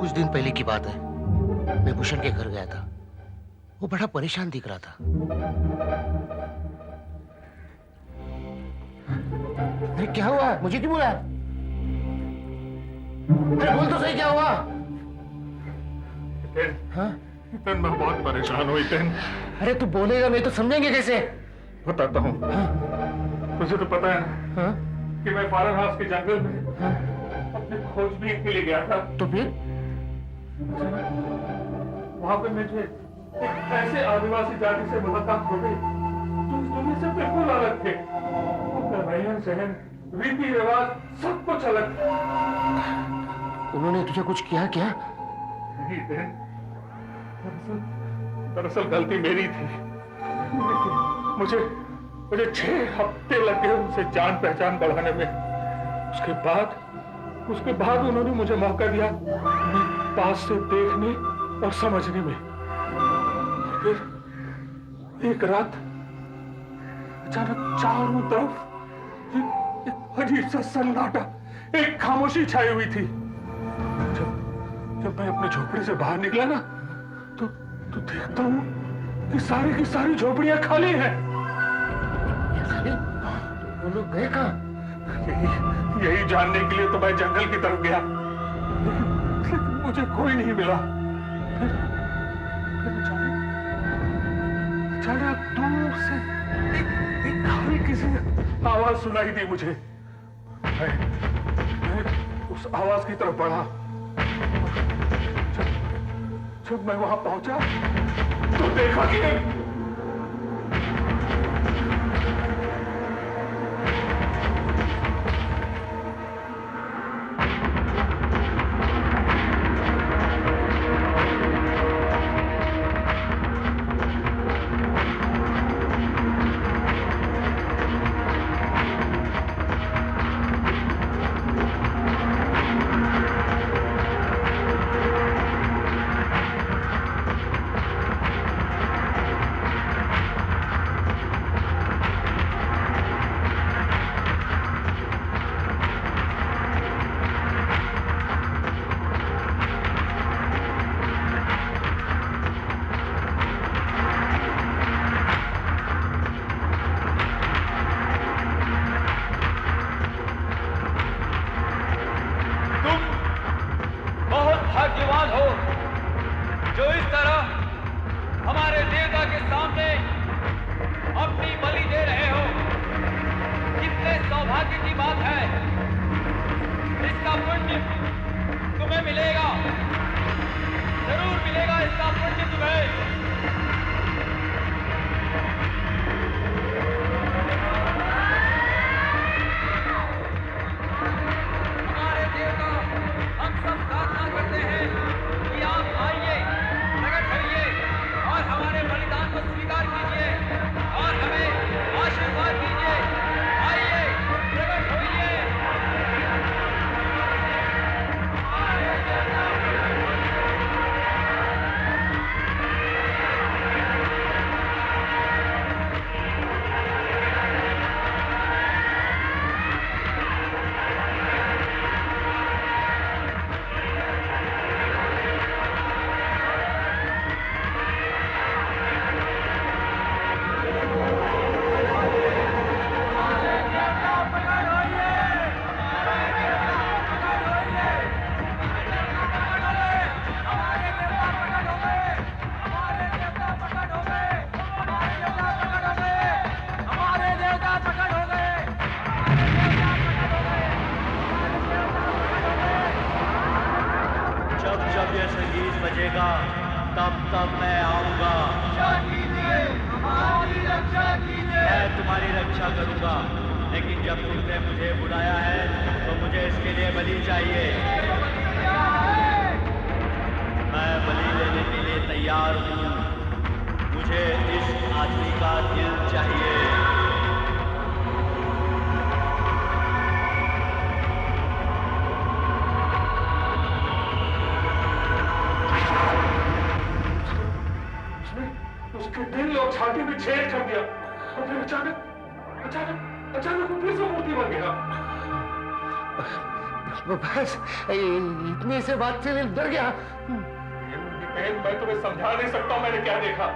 कुछ दिन पहले की बात है, मैं भूषण के घर गया था। वो बड़ा परेशान दिख रहा था। अरे क्या हुआ? मुझे क्यों बुलाया? अरे बोल तो सही, क्या हुआ? हाँ? हितेन, मैं बहुत परेशान हूँ हितेन। अरे तू बोलेगा नहीं तो समझेंगे कैसे? बताता हूँ। हाँ? तुझे तो पता है ना, हाँ? कि मैं फॉरेन हाउस के जंगल में, हाँ? अपने खोजबीन के लिए गया था। तो फिर वहाँ पे मुझे एक ऐसे आदिवासी जाति से मुलाकात हो गई जो इस दुनिया से बिल्कुल अलग थे। उनका रहन सहन, रीति रिवाज सब कुछ अलग था। उन्होंने तुझे कुछ किया क्या? नहीं देन, दरअसल गलती मेरी थी। मुझे 6 हफ्ते लग गए उनसे जान पहचान बढ़ाने में। उसके बाद उन्होंने मुझे मौका दिया उन्हें पास से देखने और समझने में। फिर एक रात अचानक चारों तरफ एक अजीब सा सन्नाटा, एक खामोशी छाई हुई थी। जब मैं अपने झोपड़ी से बाहर निकला ना, तो देखता हूँ कि सारी की सारी झोपड़ियां खाली हैं। वो लोग गए कहाँ? यही जानने के लिए तो मैं जंगल की तरफ गया, लेकिन मुझे कोई नहीं मिला। फिर अचानक दूर से एक हल्की सी आवाज सुनाई दी मुझे। मैं उस आवाज की तरफ बढ़ा। जब मैं वहां पहुंचा तो देखा कि इतनी से बात से डर गया। मैं तुम्हें समझा नहीं सकता मैंने क्या देखा।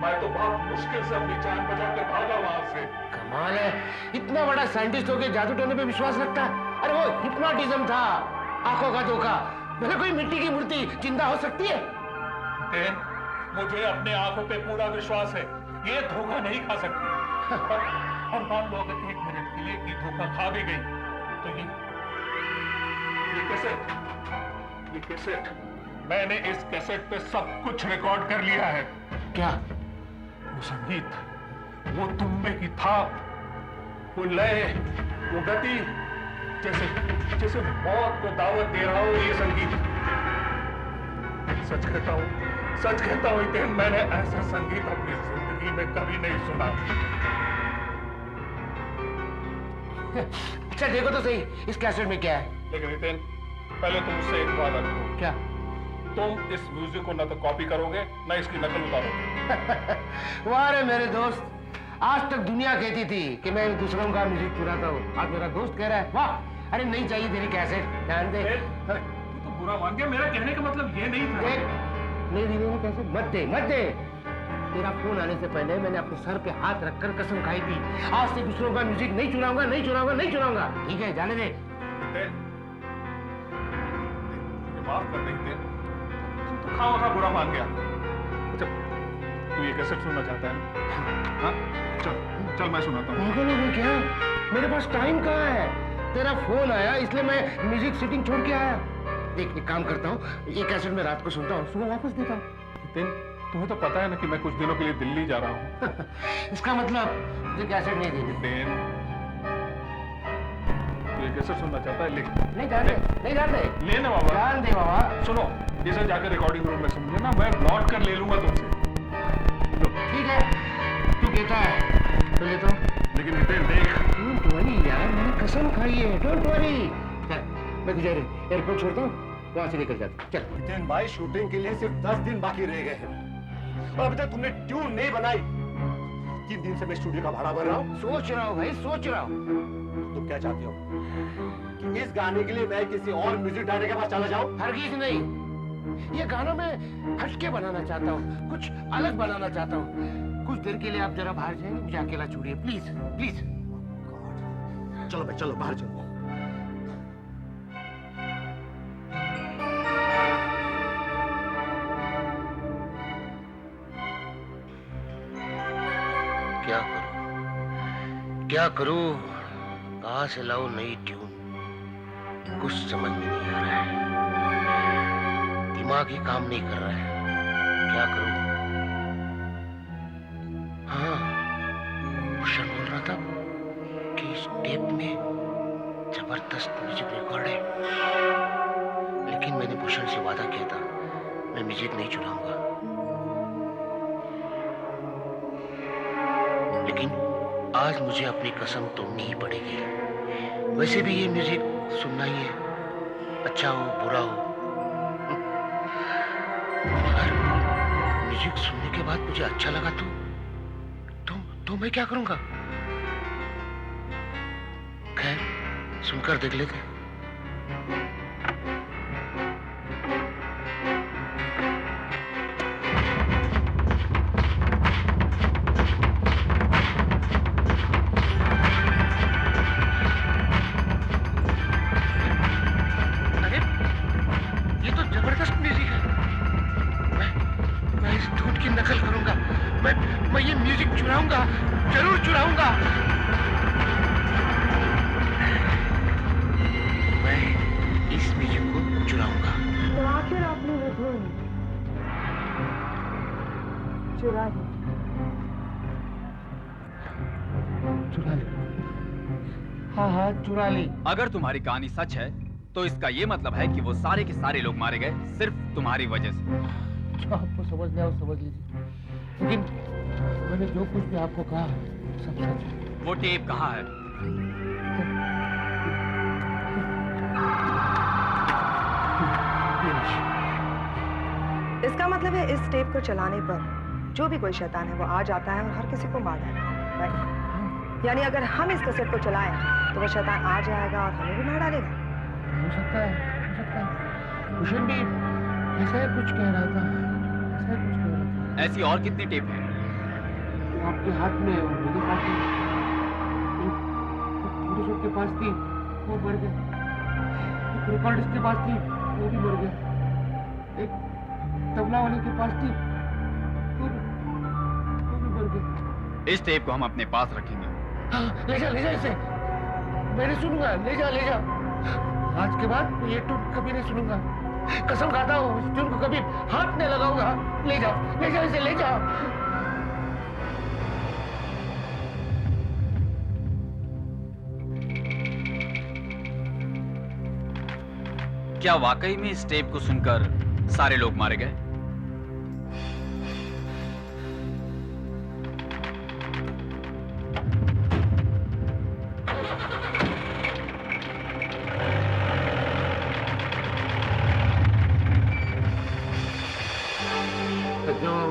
मैं तो बहुत मुश्किल से अपनी जान बचाकर भागा वहां से। कमाल है, इतना बड़ा साइंटिस्ट होके जादू टोने पे विश्वास रखता है। अरे वो हिप्नोटिज्म था, आंखों का धोखा। भले कोई मिट्टी की मूर्ति जिंदा हो सकती है। मुझे अपने आंखों पे पूरा विश्वास है, ये धोखा नहीं खा सकती। और मान लो अगर 1 मिनट के लिए ये धोखा खा भी गई तो ये कैसेट, मैंने इस कैसेट पे सब कुछ रिकॉर्ड कर लिया है। क्या? वो संगीत, वो तुम्बे की थाप, वो लय, वो गति, जैसे मौत को दावत दे रहा हो ये संगीत। सच कहता हूँ हितेन, मैंने ऐसा संगीत अपनी जिंदगी में कभी नहीं सुना। अच्छा देखो तो सही इस कैसेट में क्या है। लेकिन हितेन, पहले तुम मुझसे एक वादा करो। क्या? तुम इस म्यूजिक को न तो कॉपी करोगे न इसकी नकल उतारोगे। वाह रे मेरे दोस्त, आज तक दुनिया कहती थी कि मैं दूसरों का म्यूजिक चुराता हूँ, आज मेरा दोस्त कह रहा है वाह। अरे नहीं चाहिए तेरी कैसेट, ध्यान दे। तू तो बुरा मान गया, मेरा कहने का मतलब ये नहीं था। नहीं दी कैसेट मत दे मत दे। तेरा फोन आने से पहले मैंने अपने सर पे हाथ रखकर कसम खाई थी, आज से दूसरों का म्यूजिक नहीं चुराऊंगा, नहीं चुराऊंगा, नहीं चुराऊंगा। ठीक है जाने दे। माफ कर दे हितेन, तू खामखा बुरा मान गया। अच्छा, तू ये कैसेट सुनना चाहता है? हाँ? चल मैं सुनाता हूँ। पागल हो गया क्या? मेरे पास टाइम कहाँ है? तेरा फोन आया इसलिए मैं म्यूजिक सिटिंग छोड़ के आया। देख एक काम करता हूँ, ये कैसेट में रात को सुनता हूँ, सुबह वापस देता हूँ। हितेन, तुम्हें तो पता है ना कि मैं कुछ दिनों के लिए दिल्ली जा रहा हूँ। इसका मतलब मुझे कैसेट नहीं देनी। हितेन, तू ये कैसेट सुनना चाहता है? लिख। नहीं जाने, नहीं जाने। लेना बाबा। जान दे बाबा। सुनो, इसे जाकर रिकॉर्डिंग रूम में सुनिए ना, मैं लौट कर ले लूंगा तुमसे। ठीक है, तू कहता है तो लेता हूँ। लेकिन हितेन देख, डोंट वरी यार, मैंने कसम खाई है, डोंट वरी। चल मैं तुझे एयरपोर्ट छोड़ता हूँ, वहां से निकल जाता। चल हितेन भाई, शूटिंग के लिए सिर्फ 10 दिन बाकी रह गए हैं और अभी तक तुमने ट्यून नहीं बनाई। 3 दिन से मैं स्टूडियो का भाड़ा भर रहा हूँ। सोच रहा हूँ भाई, सोच रहा हूँ। तुम क्या चाहते हो कि इस गाने के लिए मैं किसी और म्यूजिक डायरेक्टर के पास चला जाऊं? हरगिज नहीं, ये गाना मैं हटके बनाना चाहता हूँ, कुछ अलग बनाना चाहता हूँ। कुछ देर के लिए आप जरा बाहर जाएंगे, मुझे अकेला छोड़िए प्लीज प्लीज। चलो भाई चलो, बाहर चलो। क्या करूं, कहां से लाऊं नई ट्यून, कुछ समझ में नहीं आ रहा है। दिमाग ही काम नहीं कर रहा है, क्या करूं। हाँ, भूषण बोल रहा था कि इस टेप में जबरदस्त म्यूजिक रिकॉर्ड है, लेकिन मैंने भूषण से वादा किया था मैं म्यूजिक नहीं चुराऊंगा। लेकिन आज मुझे अपनी कसम तोड़नी ही पड़ेगी। वैसे भी ये म्यूजिक सुनना ही है, अच्छा हो बुरा हो। अगर म्यूजिक सुनने के बाद मुझे अच्छा लगा तो मैं क्या करूंगा? खैर सुनकर देख लेते। जरूर चुराऊंगा। मैं इस म्यूजिक को चुराऊंगा। तो आखिर आपने वो धुन चुरा ली। चुरा ली? हाँ चुरा ली। अगर तुम्हारी कहानी सच है तो इसका ये मतलब है कि वो सारे के सारे लोग मारे गए सिर्फ तुम्हारी वजह से। जो आपको समझ में आओ समझ लीजिए, लेकिन मैंने जो कुछ भी आपको कहा सब सच है। वो टेप कहाँ है? इसका मतलब है इस टेप को चलाने पर जो भी कोई शैतान है वो आ जाता है और हर किसी को मार डालता है, राइट? यानी अगर हम इस कैसेट को चलाएं तो वो शैतान आ जाएगा और हमें भी मार डालेगा। हो सकता है, हो सकता है। भूषण भी ऐसा ही कुछ कह रहा था, ऐसा ही कुछ कह रहा था। ऐसी और कितनी टेप है? आपके हाथ में और मेरे हाथ में। छोटे के पास थी वो मर गया, एक रिकॉर्डिस्ट के पास थी वो भी मर गया, एक तबला वाले के पास थी वो भी मर गया। इस टेप को हम अपने पास रखेंगे। हाँ, ले जा इसे, मैंने सुनूंगा। ले जा आज के बाद ये टून कभी नहीं सुनूंगा, कसम खाता हूँ इस टून को कभी हाथ नहीं लगाऊंगा। ले जा इसे, ले जा। क्या वाकई में इस टेप को सुनकर सारे लोग मारे गए।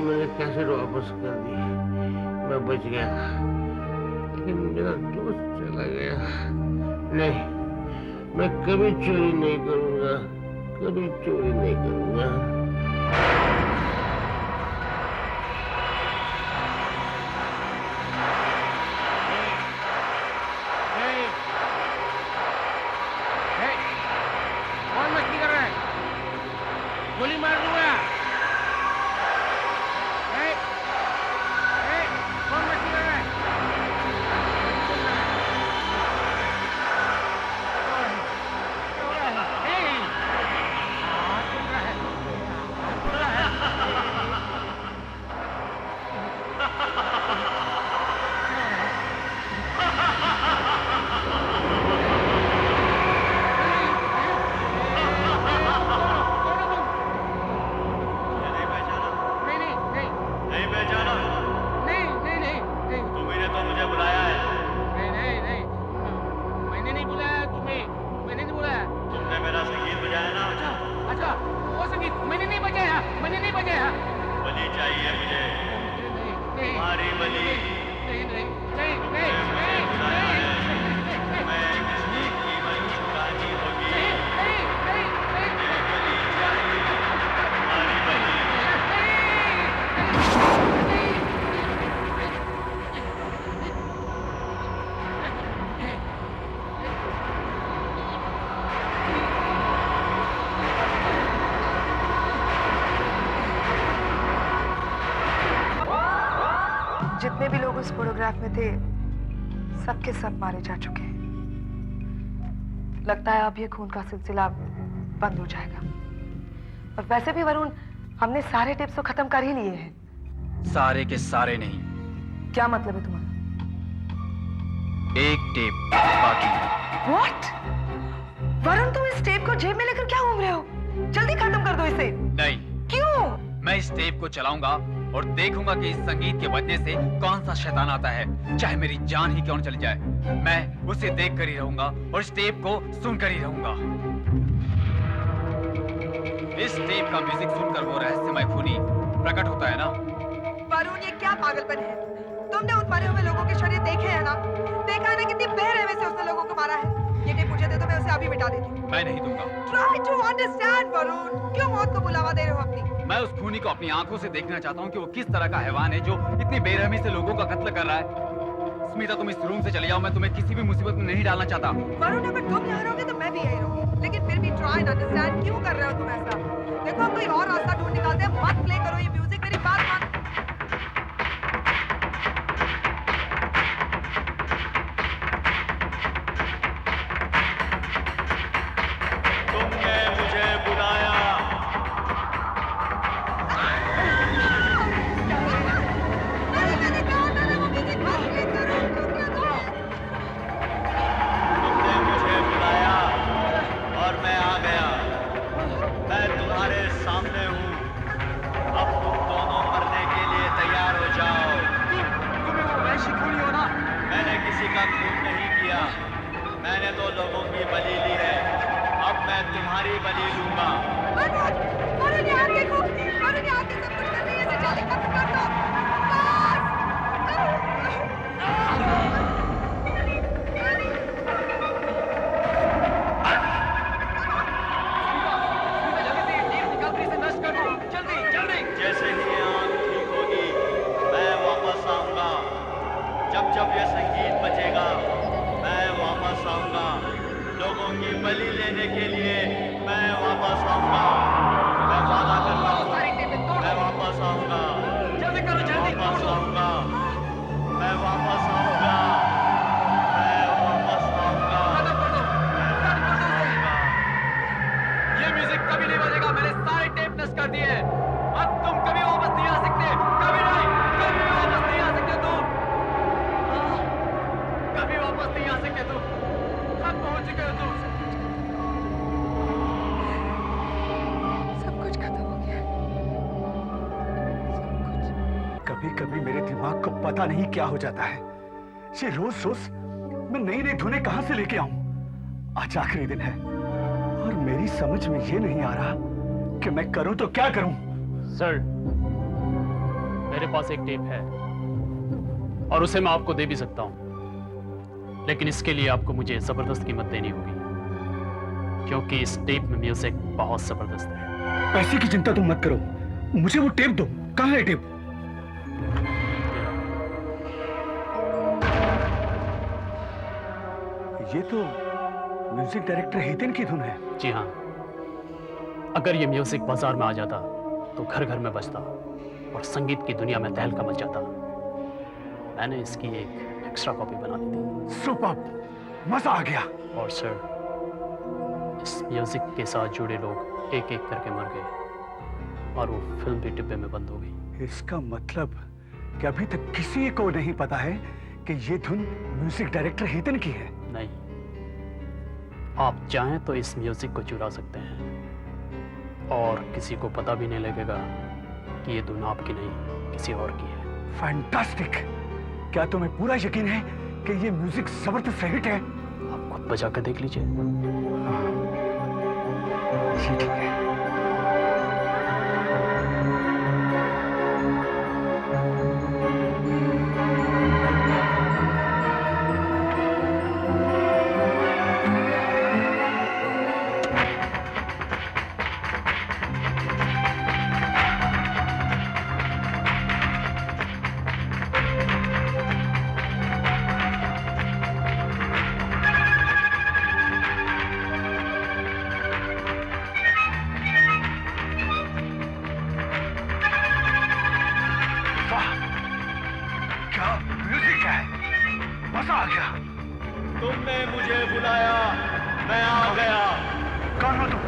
मैंने कैसेट वापस कर दी, मैं बच गया, लेकिन मेरा दोस्त चला गया। नहीं, मैं कभी चोरी नहीं करूंगा, कभी चोरी नहीं करूंगा। कौन मस्ती कर रहा है? गोली मार दूंगा। कौन मस्ती कर रहा है? जितने भी लोग उस फोटोग्राफ में थे, सबके सब मारे जा चुके हैं। लगता है अब ये खून का सिलसिला बंद हो जाएगा। और वैसे भी वरुण, हमने सारे टिप्स तो खत्म कर ही लिए हैं। सारे के सारे नहीं। क्या मतलब है तुम्हारा? एक टेप बाकी है। What? वरुण, तुम इस टेप को जेब में लेकर क्या घूम रहे हो? जल्दी खत्म कर दो इसे। नहीं। क्यों? मैं इस टेप को चलाऊंगा और देखूंगा कि इस संगीत के बजने से कौन सा शैतान आता है, चाहे मेरी जान ही क्यों न चली जाए। मैं उसे देख कर ही रहूंगा और इस टेप को सुनकर ही रहूंगा। इस टेप का म्यूजिक सुनकर वो रहस्यमय खूनी प्रकट होता है ना। वरुण, ये क्या पागलपन है? तुमने उन मरे हुए लोगों के शरीर देखे हैं ना? देखा है ना कितनी बेरहमी से उसने लोगों को मारा है? ये टेप मुझे दे दो, मैं उसे अभी मिटा देती हूँ। मैं नहीं दूंगा। Try to understand, Varun. क्यों मौत को बुलावा दे रहे हो अपनी? मैं उस खूनी को अपनी आंखों से देखना चाहता हूँ कि वो किस तरह का हैवान है जो इतनी बेरहमी से लोगों का कत्ल कर रहा है। स्मिता, तुम इस रूम से चले जाओ, मैं तुम्हें किसी भी मुसीबत में नहीं डालना चाहता। वरुण, अगर तुम यहाँ रहोगे तो मैं भी यही रहूंगी, लेकिन फिर भी try and understand, क्यों कर रहे हो तुम ऐसा? देखो, हम कोई और रास्ता ढूंढ निकालते हैं। मत प्ले करो ये म्यूजिक, मेरी बात मान। तुमने मुझे बुलाया। तुमने मुझे बुलाया और मैं आ गया। मैं तुम्हारे सामने हूँ। अब तुम दोनों मरने के लिए तैयार हो जाओ। तुम्हें वो वैश्य खूनी हो ना? मैंने किसी का खून नहीं किया, मैंने तो लोगों की बलि ली है। अब मैं तुम्हारी बलि लूंगा। वरुण, यहाँ देखो। वरुण, यहाँ के सब कुछ कर रही है। इसे जल्दी खत्म कर दो। जैसे ही ये आंख ठीक होगी, मैं वापस आऊंगा। जब जब ये संगीत बजेगा, मैं वापस आऊंगा। लोगों की बलि लेने के लिए मैं वापस आऊंगा। मैं वादा करता हूँ, मैं वापस आऊंगा। जल्दी करो, जल्दी वापस आऊंगा। मैं वापस आऊंगा। मैं वापस आऊंगा। ये म्यूजिक कभी नहीं बजेगा। मैंने सारे टेप नष्ट कर दिए हैं। अब तुम कभी वापस नहीं आ सकते। कभी नहीं, कभी वापस नहीं आ सकते तुम। कभी वापस नहीं आ सकते तुम। खत्म हो चुके हो तुम। सब कुछ खत्म हो गया। कभी कभी मेरे दिमाग को पता नहीं क्या हो जाता है। ये रोज रोज मैं नई नई धुनें कहां से लेके आऊं? आज आखिरी दिन है और मेरी समझ में ये नहीं आ रहा कि मैं करूं तो क्या करूं। सर, मेरे पास एक टेप है और उसे मैं आपको दे भी सकता हूं, लेकिन इसके लिए आपको मुझे जबरदस्त कीमत देनी होगी, क्योंकि इस टेप में म्यूजिक बहुत जबरदस्त है। पैसे की चिंता तुम मत करो, मुझे वो टेप दो। कहां है टेप? ये तो म्यूजिक डायरेक्टर हीथन की धुन है। जी हाँ, अगर ये म्यूजिक बाजार में आ जाता तो घर घर में बजता और संगीत की दुनिया में तहलका मच जाता। मैंने इसकी एक एक्स्ट्रा कॉपी बना दी थी। सुपर, मजा आ गया। और सर, इस म्यूजिक के साथ जुड़े लोग एक एक करके मर गए और वो फिल्म भी डिब्बे में बंद हो गई। इसका मतलब कि अभी तक किसी को नहीं पता है कि ये धुन म्यूजिक डायरेक्टर हीथन की है। नहीं, आप चाहें तो इस म्यूजिक को चुरा सकते हैं और किसी को पता भी नहीं लगेगा कि ये धुन आपकी नहीं, किसी और की है। फैंटास्टिक! क्या तुम्हें पूरा यकीन है कि ये म्यूजिक जबरदस्त हिट है? आप खुद बजा कर देख लीजिए। ठीक है। तुमने मुझे बुलाया, मैं आ गया। कौन हो तुम?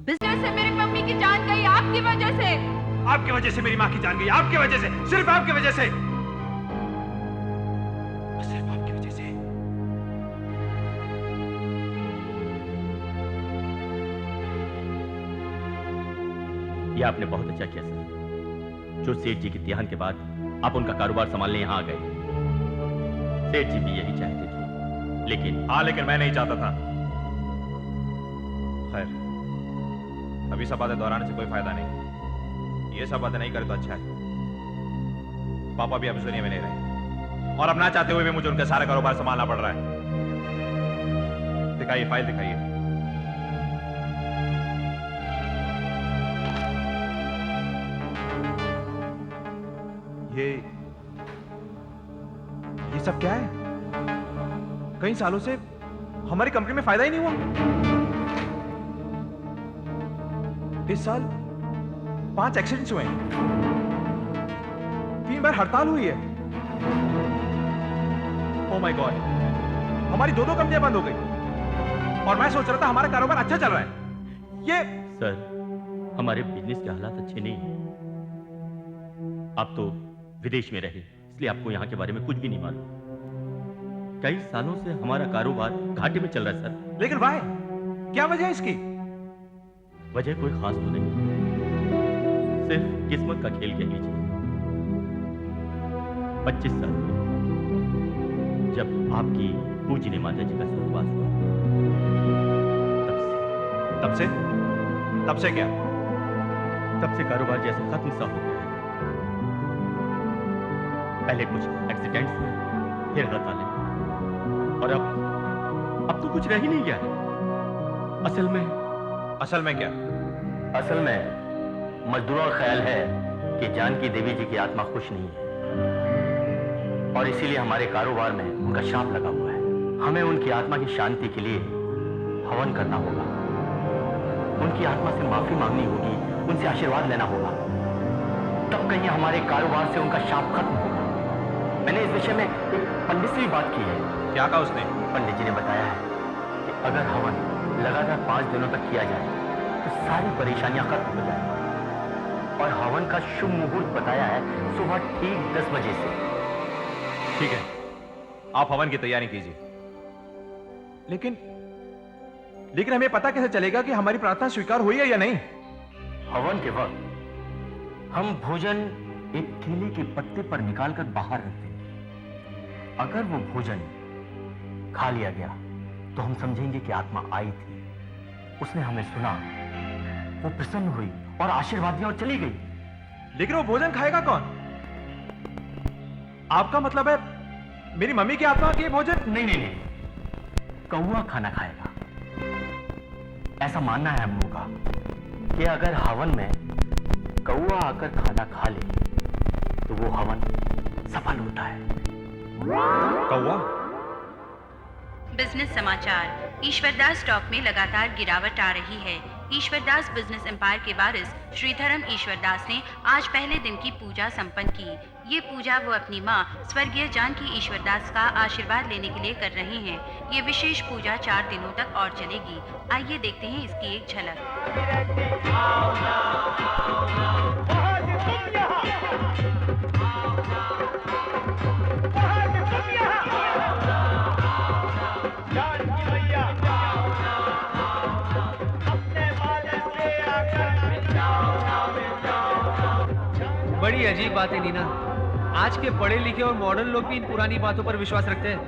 बिजनेस से मेरी मम्मी की जान गई आपकी वजह से। आपकी वजह से मेरी माँ की जान गई, आपकी वजह से, सिर्फ आपकी वजह से, सिर्फ आपकी वजह से। ये आपने बहुत अच्छा किया सर। जो सेठ जी के देहांत के बाद आप उनका कारोबार संभालने यहाँ आ गए। सेठ जी भी यही चाहते थे, लेकिन लेकिन मैं नहीं चाहता था। खैर, अभी सब बातें दोहराने से कोई फायदा नहीं। ये सब बातें नहीं करे तो अच्छा है। पापा भी अब इस दुनिया में नहीं रहे और अब ना चाहते हुए भी मुझे उनका सारा कारोबार संभालना पड़ रहा है। दिखाइए, फाइल दिखाइए। ये सब क्या है? कई सालों से हमारी कंपनी में फायदा ही नहीं हुआ। इस साल 5 एक्सीडेंट्स हुए हैं, 3 बार हड़ताल हुई है। ओह माय गॉड, हमारी 2 कंपनियां बंद हो गई और मैं सोच रहा था हमारा कारोबार अच्छा चल रहा है। ये सर, हमारे बिजनेस के हालात अच्छे नहीं हैं। आप तो विदेश में रहे, इसलिए आपको यहाँ के बारे में कुछ भी नहीं मालूम। कई सालों से हमारा कारोबार घाटे में चल रहा है सर। लेकिन वाई? क्या वजह है इसकी? वजह कोई खास तो नहीं, सिर्फ किस्मत का खेल कह लीजिए। 25 साल पहले जब आपकी पूजनी माता जी का स्वर्गवास हुआ, तब से क्या? तब से कारोबार जैसे खत्म सा हो गया है। पहले कुछ एक्सीडेंट्स हुए, फिर हड़तालें, और अब तो कुछ रह ही नहीं गया है। असल में क्या? असल में मजदूरों का ख्याल है कि जानकी देवी जी की आत्मा खुश नहीं है और इसीलिए हमारे कारोबार में उनका शाप लगा हुआ है। हमें उनकी आत्मा की शांति के लिए हवन करना होगा, उनकी आत्मा से माफी मांगनी होगी, उनसे आशीर्वाद लेना होगा, तब कहीं हमारे कारोबार से उनका शाप खत्म होगा। मैंने इस विषय में एक पंडित से भी बात की है। क्या कहा उसने? पंडित जी ने बताया है कि अगर हवन लगातार 5 दिनों तक किया जाए तो सारी परेशानियां खत्म हो जाएंगी। और हवन का शुभ मुहूर्त बताया है सुबह ठीक 10 बजे से। ठीक है, आप हवन की तैयारी कीजिए। लेकिन हमें पता कैसे चलेगा कि हमारी प्रार्थना स्वीकार हुई है या नहीं? हवन के वक्त हम भोजन एक केले के पत्ते पर निकालकर बाहर रख दें। अगर वो भोजन खा लिया गया तो हम समझेंगे कि आत्मा आई थी, उसने हमें सुना, वो प्रसन्न हुई और आशीर्वाद दिया और चली गई। लेकिन वो भोजन खाएगा कौन? आपका मतलब है मेरी मम्मी की आत्मा की भोजन? नहीं नहीं नहीं, कौवा खाना खाएगा। ऐसा मानना है हम लोगों का कि अगर हवन में कौवा आकर खाना खा ले तो वो हवन सफल होता है। कौवा? बिजनेस समाचार। ईश्वरदास स्टॉक में लगातार गिरावट आ रही है। ईश्वरदास बिजनेस एम्पायर के वारिस श्रीधरम ईश्वरदास ने आज पहले दिन की पूजा संपन्न की। ये पूजा वो अपनी मां स्वर्गीय जानकी ईश्वरदास का आशीर्वाद लेने के लिए कर रहे हैं। ये विशेष पूजा 4 दिनों तक और चलेगी। आइए देखते हैं इसकी एक झलक। बड़ी अजीब बात है नीना, आज के पढ़े लिखे और मॉडर्न लोग भी इन पुरानी बातों पर विश्वास रखते हैं।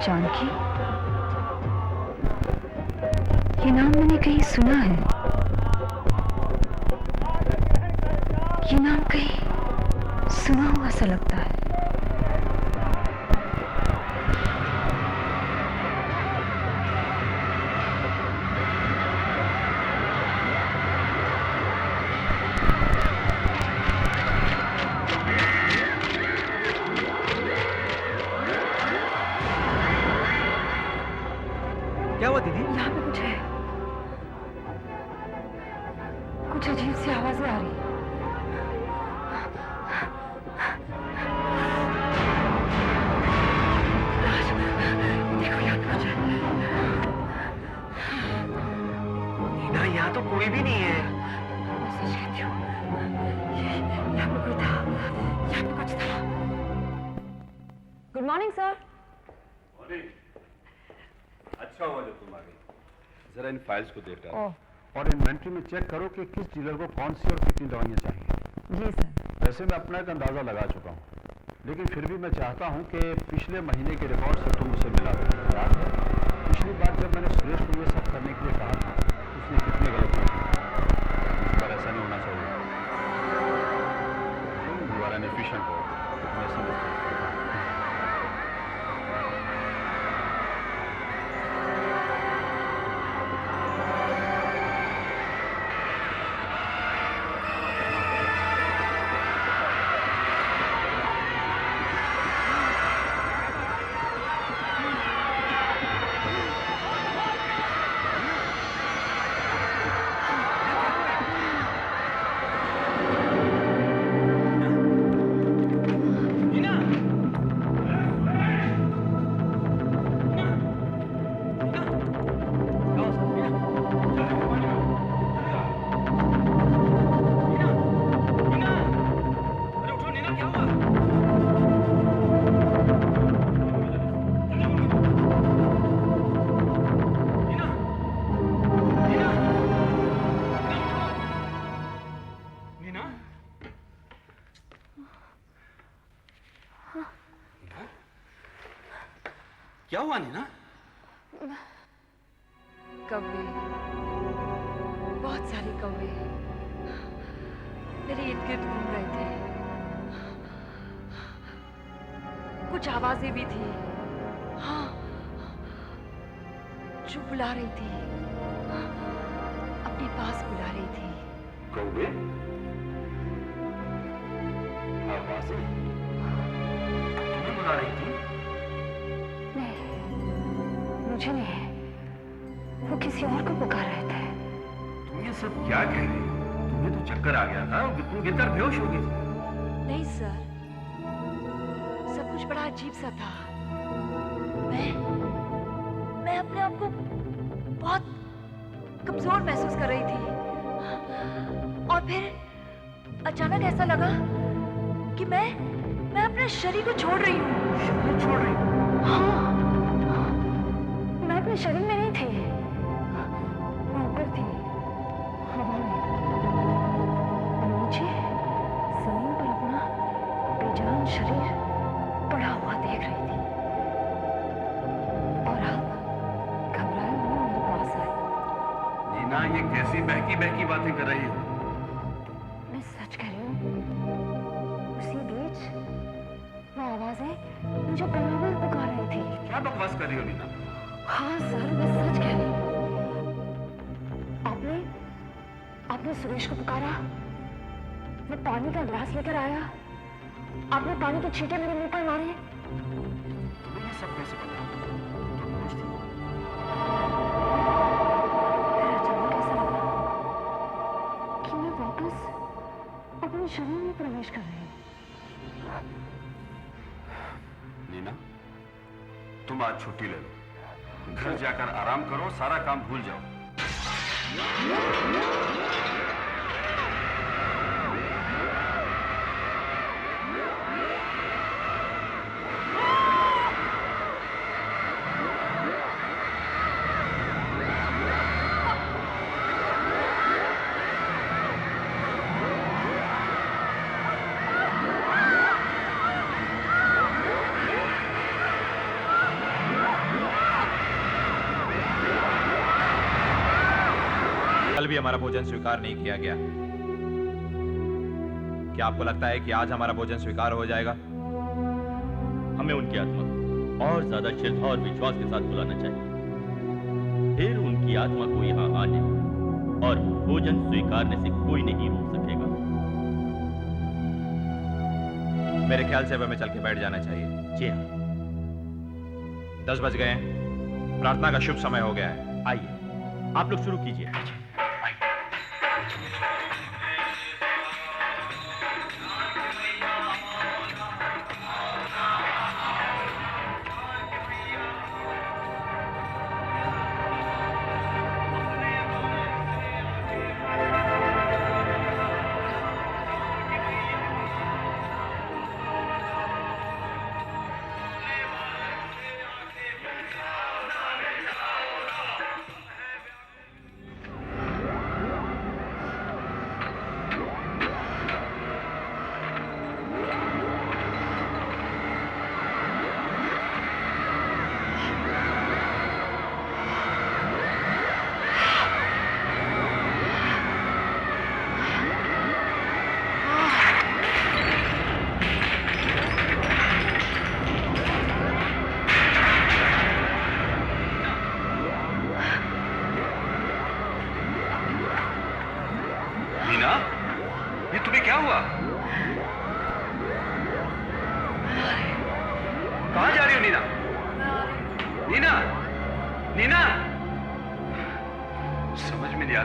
जानकी, ये नाम मैंने कहीं सुना है। ये नाम कहीं सुना हुआ सा लगता है। क्या हुआ दीदी? यहाँ पे कुछ है, कुछ अजीब सी आवाजें आ रही है। देखो यहाँ पे कुछ है। नीना, यहाँ तो कोई भी नहीं है। मैं सच कहती हूँ, यहाँ पे कोई था, यहाँ पे कुछ था। Good morning sir. अच्छा हुआ जो तुम आ गई। जरा इन फाइल्स को देख रहा और इन्वेंट्री में चेक करो कि किस डीलर को कौन सी और कितनी दवाइयाँ चाहिए। जी सर। वैसे मैं अपना एक अंदाजा लगा चुका हूँ, लेकिन फिर भी मैं चाहता हूँ कि पिछले महीने के रिकॉर्ड से तुम मुझे मिला दो। याद है पिछली बार जब मैंने सुरेश को ये सब करने के लिए कहा था, उसने कितने गलत किया। इस बार ऐसा नहीं होना चाहिए। तुम यू आर एन एफिशिएंट हो, मैं समझता हूँ। क्या हुआ नीना? कौवे, बहुत सारे कौवे मेरे इर्द गिर्द घूम रहे थे। कुछ आवाजें भी थी, हाँ, जो बुला रही थी, अपने पास बुला रही थी। कौवे? आवाजें? तुम्हें बुला रही थी? मुझे नहीं, वो किसी और को पुकार रहे थे। तुम ये सब क्या कह रही हो? तुम्हें तो चक्कर आ गया था, तुम गिरकर बेहोश हो गई थी। नहीं सर, सब कुछ बड़ा अजीब सा था। मैं अपने आप को बहुत कमजोर महसूस कर रही थी, और फिर अचानक ऐसा लगा कि मैं अपने अपने शरीर को छोड़ रही हूँ। शरीर छोड़ रही हूँ? हाँ, मैं अपने शरीर में नहीं थी, मैं ऊपर थी, हवा में, और नीचे जमीन पर अपना बेजान शरीर पड़ा हुआ देख रही थी। और आप घबराए हुए मेरे पास आए। नीना, ये कैसी बहकी बहकी बातें कर रही हो? मैं सच कह रही हूँ। उसी बीच वो आवाजें मुझे बराबर पुकार रही थी। क्या बकवास कर रही हो नीना? हाँ सर, मैं सच कह रही हूँ। आपने सुरेश को पुकारा, मैं पानी का गिलास लेकर आया, आपने पानी के छींटे मेरे मुंह पर मारे। तुम्हें ये सब कैसे पता? फिर अचानक ऐसा लगा कि मैं वापस अपने शरीर में प्रवेश कर रही हूँ। नीना, तुम आज छुट्टी ले लो, घर जाकर आराम करो, सारा काम भूल जाओ। कल भी हमारा भोजन स्वीकार नहीं किया गया। क्या आपको लगता है कि आज हमारा भोजन स्वीकार हो जाएगा? हमें उनकी आत्मा को और ज्यादा श्रद्धा और विश्वास के साथ बुलाना चाहिए। फिर उनकी आत्मा को यहाँ आने और भोजन स्वीकारने से कोई नहीं रोक सकेगा। मेरे ख्याल से अब हमें चल के बैठ जाना चाहिए। जी हाँ। 10 बज गए हैं, प्रार्थना का शुभ समय हो गया है। आइए, आप लोग शुरू कीजिए।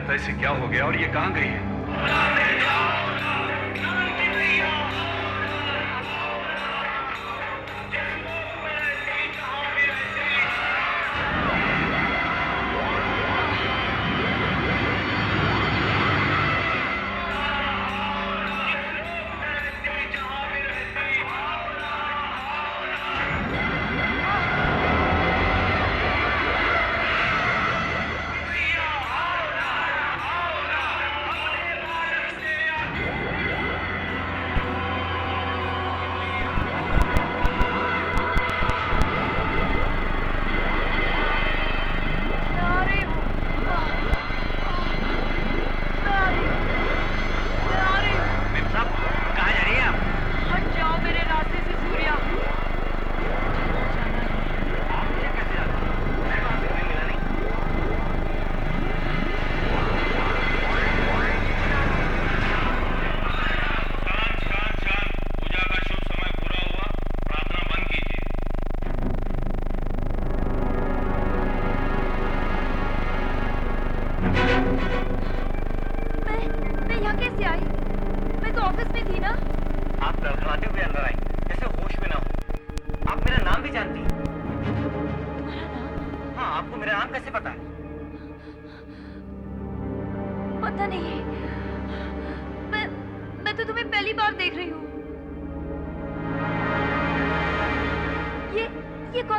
इसे क्या हो गया और ये कहां गई है?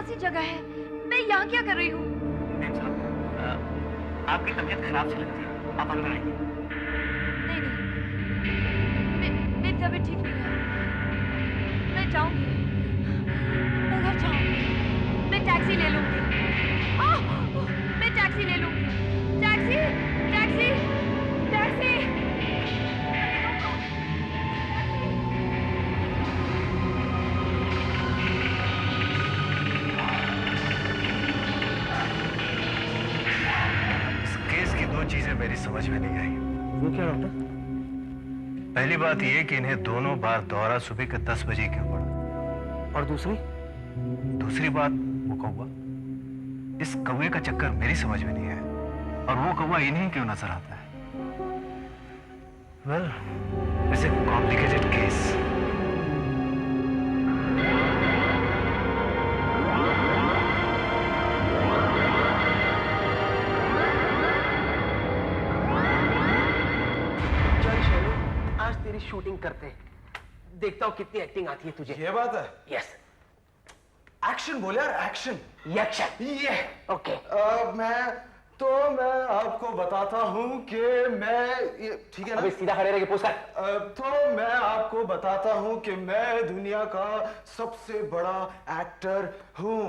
सी जगह है, मैं यहाँ क्या कर रही हूँ? आपकी तबीयत खराब सी लगती है, आप अंदर आइए। नहीं मेरी तबीयत ठीक नहीं है। मैं जाऊंगी, मैं घर जाऊंगी, मैं टैक्सी ले लूंगी। मैं टैक्सी ले लूंगी। Taxi taxi taxi. इस केस की दो चीजें मेरी समझ में नहीं आई। वो क्या डॉक्टर? पहली बात यह कि इन्हें दोनों बार दौरा सुबह के 10 बजे क्यों पड़ा, और दूसरी बात वो कौवा। इस कौवे का चक्कर मेरी समझ में नहीं है, और वो कौवा इन्हीं क्यों नजर आता है। Well, it's a complicated case. आज तेरी शूटिंग करते हैं, देखता हूँ कितनी एक्टिंग आती है तुझे। ये बात है? यस। एक्शन बोल यार, एक्शन। एक्शन। ये ओके। मैं आपको बताता हूँ कि मैं, ठीक है ना? अभी सीधा खड़े रह के पूछ कर। तो मैं आपको बताता हूँ कि मैं दुनिया का सबसे बड़ा एक्टर हूँ।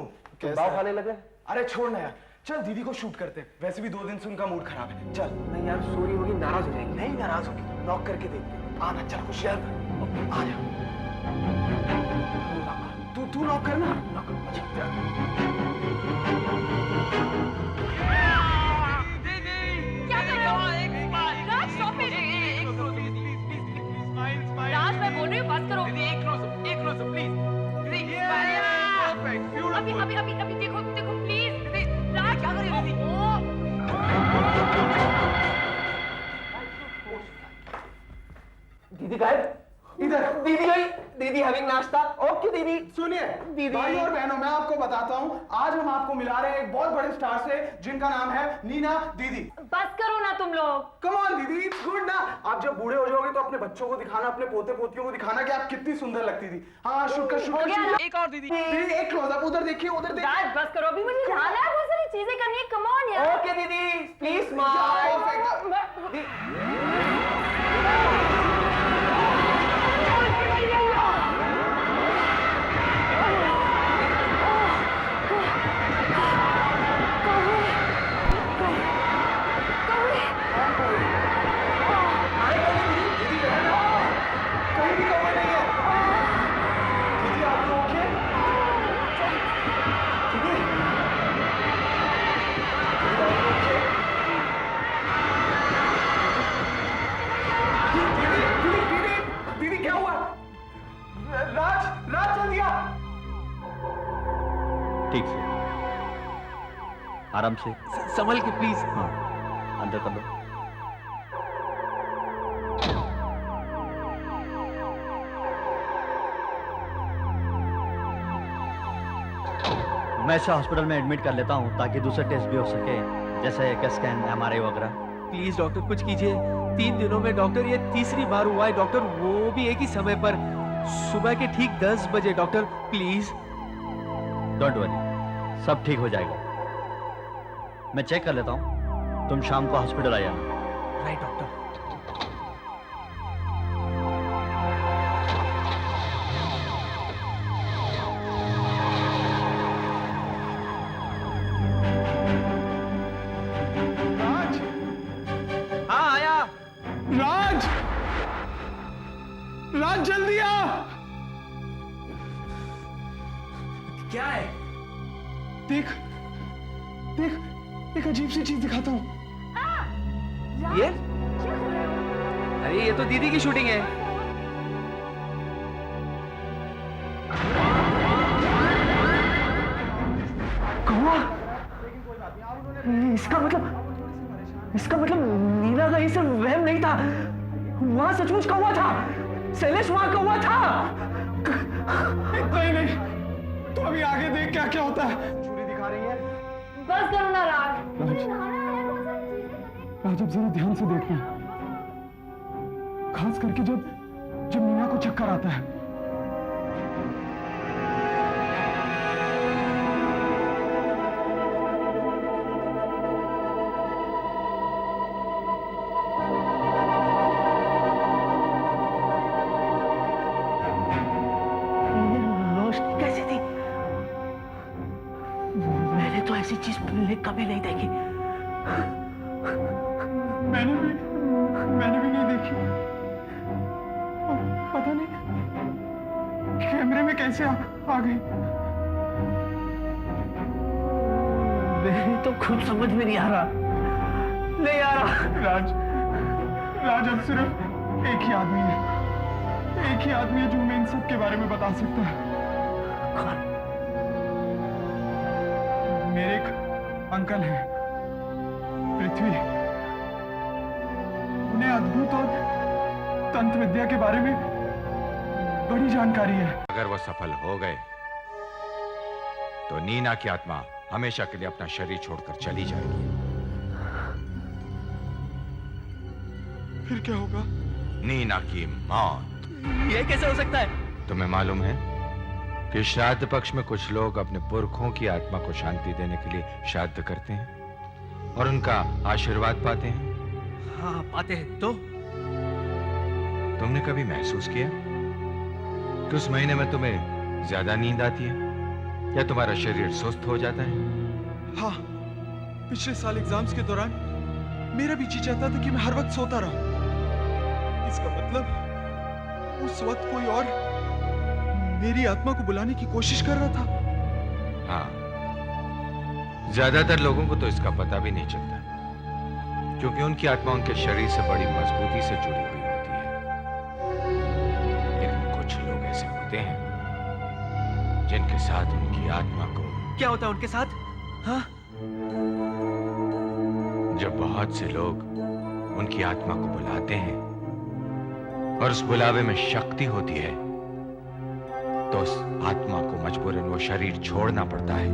बाव खाने लगे? अरे छोड़ ना यार, चल दीदी को शूट करते हैं। वैसे भी 2 दिन से उनका मूड खराब है। चल। नहीं यार, सूरी होगी, नाराज हो जाएंगे। नहीं नाराज होगी, नॉक करके देखते हैं। आना, चल कुछ यार, आ जा। तू नॉक करना। क्या कर रहे हो? राज, stop it! राज, मैं बोल रही हूँ, बस करो। अभी देखो प्लीज। राज, क्या कर रही हो? दीदी गायब। इधर दीदी गई। दीदी हैविंग नाश्ता। ओके दीदी। सुनिए दीदी। भाई और बहनों, मैं आपको बताता हूँ, आज हम आपको मिला रहे हैं एक बहुत बड़े स्टार से, जिनका नाम है नीना दीदी। बस करो ना तुम लोग। कम ऑन दीदी, इट्स गुड ना। आप जब बूढ़े हो जाओगे तो अपने बच्चों को दिखाना, अपने पोते पोतियों को दिखाना कि आप कितनी सुंदर लगती थी। हाँ, शुक्र। एक और दीदी। दीदी एक क्लोजअप, उधर देखिए, उधर देखिए। राज, बस करो, अभी मुझे ध्यान है, बहुत सारी चीजें करनी है। कम ऑन यार। ओके दीदी, प्लीज स्माइल। ठीक से, आराम से, संभल के प्लीज। हाँ, अंदर कर लो। मैं इसे हॉस्पिटल में एडमिट कर लेता हूँ ताकि दूसरे टेस्ट भी हो सके, जैसे कैट स्कैन, MRI वगैरह। प्लीज डॉक्टर, कुछ कीजिए। 3 दिनों में डॉक्टर, ये तीसरी बार हुआ है डॉक्टर, वो भी एक ही समय पर, सुबह के ठीक 10 बजे। Doctor please. डोंट वरी, सब ठीक हो जाएगा। मैं चेक कर लेता हूँ, तुम शाम को हॉस्पिटल आ जाना। Right doctor. राज जल्दी आ। क्या है? देख, एक अजीब सी चीज दिखाता हूँ। ये? अरे ये तो दीदी की शूटिंग है। कौवा? इसका मतलब नीला का ये सिर्फ वहम नहीं था, वहां सचमुच कौवा था। शैलेश, वहां कौवा था। नहीं, तो अभी आगे देख क्या होता है। चूड़ी दिखा रही है। बस करो ना राज। राज, अब जरा ध्यान से देखना, खास करके जब मीना को चक्कर आता है। ऐसी चीज मैंने कभी नहीं देखी। मैंने भी नहीं देखी। पता नहीं कैमरे में कैसे आ गई। मेरी तो खुद समझ में नहीं आ रहा। राज अब सिर्फ एक ही आदमी है जो हमें इन सब के बारे में बता सकता है। कौन? मेरे एक अंकल हैं, पृथ्वी। उन्हें अद्भुत और तंत्र विद्या के बारे में बड़ी जानकारी है। अगर वो सफल हो गए तो नीना की आत्मा हमेशा के लिए अपना शरीर छोड़कर चली जाएगी। फिर क्या होगा? नीना की मौत। ये कैसे हो सकता है? तुम्हें मालूम है कि श्राद्ध पक्ष में कुछ लोग अपने पुरखों की आत्मा को शांति देने के लिए श्राद्ध करते हैं और उनका आशीर्वाद पाते हैं। हाँ, पाते हैं। तो तुमने कभी महसूस किया कि उस महीने में तुम्हें ज्यादा नींद आती है या तुम्हारा शरीर सुस्त हो जाता है? हाँ, पिछले साल एग्जाम्स के दौरान मेरा भी जी चाहता था कि मैं हर वक्त सोता रहूं। इसका मतलब उस वक्त कोई और मेरी आत्मा को बुलाने की कोशिश कर रहा था। हाँ, ज्यादातर लोगों को तो इसका पता भी नहीं चलता, क्योंकि उनकी आत्मा उनके शरीर से बड़ी मजबूती से जुड़ी हुई होती है। लेकिन कुछ लोग ऐसे होते हैं जिनके साथ उनकी आत्मा को क्या होता है उनके साथ? हाँ? जब बहुत से लोग उनकी आत्मा को बुलाते हैं और उस बुलावे में शक्ति होती है, तो उस आत्मा को मजबूरन वो शरीर छोड़ना पड़ता है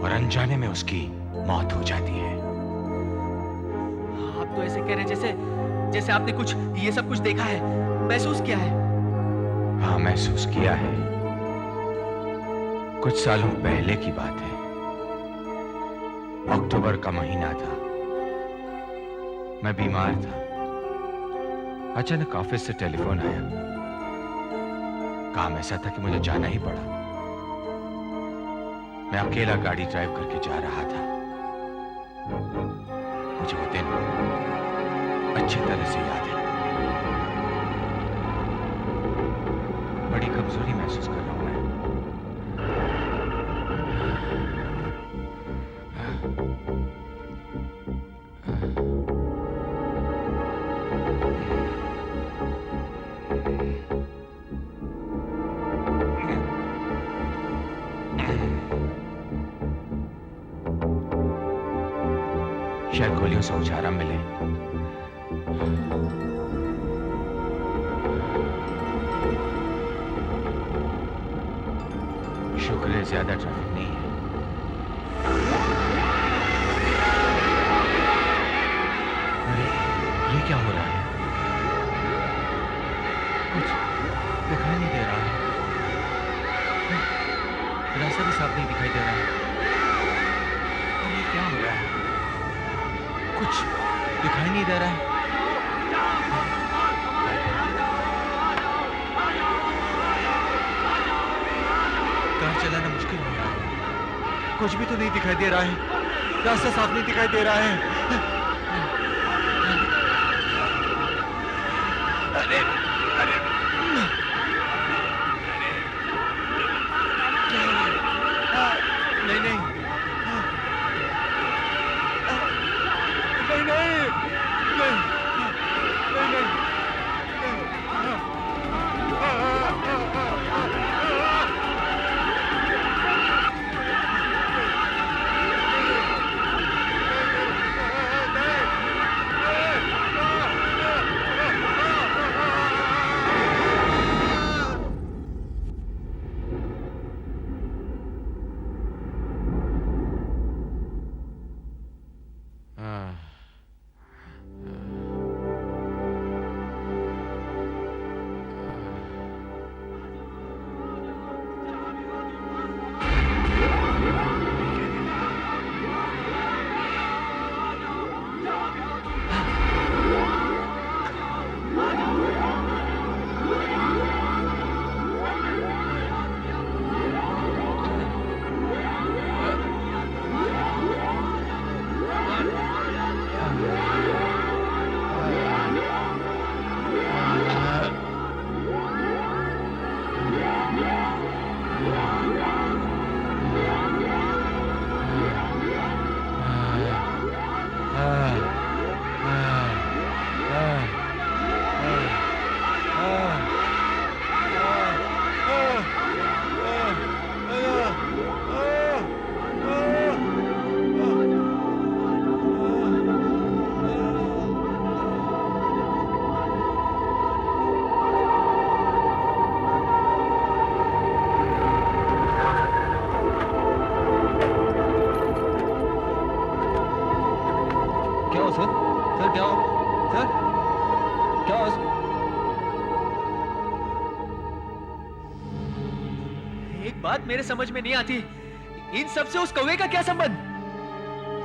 और अनजाने में उसकी मौत हो जाती है। आप तो ऐसे कह रहे हैं जैसे आपने कुछ ये सब कुछ देखा है, महसूस किया है। हाँ, महसूस किया है। कुछ सालों पहले की बात है। अक्टूबर का महीना था। मैं बीमार था। अचानक ऑफिस से टेलीफोन आया। काम ऐसा था कि मुझे जाना ही पड़ा। मैं अकेला गाड़ी ड्राइव करके जा रहा था। मुझे वो दिन अच्छी तरह से याद है। बड़ी कमजोरी महसूस कर रहा हूं मैं। शायद गोलियों से कुछ आराम मिले। शुक्र है ज्यादा ट्रैफिक नहीं है। अरे, ये क्या हो रहा है? कुछ दिखाई नहीं दे रहा है। रास्ता भी साफ नहीं दिखाई दे रहा है। और ये क्या हो रहा है? कुछ दिखाई नहीं दे रहा है। कार चलाना मुश्किल हो रहा है। कुछ भी तो नहीं दिखाई दे रहा है। रास्ता साफ नहीं दिखाई दे रहा है। अरे अरे नहीं नहीं एक बात मेरे समझ में नहीं आती, इन सब से उस कौवे का क्या संबंध?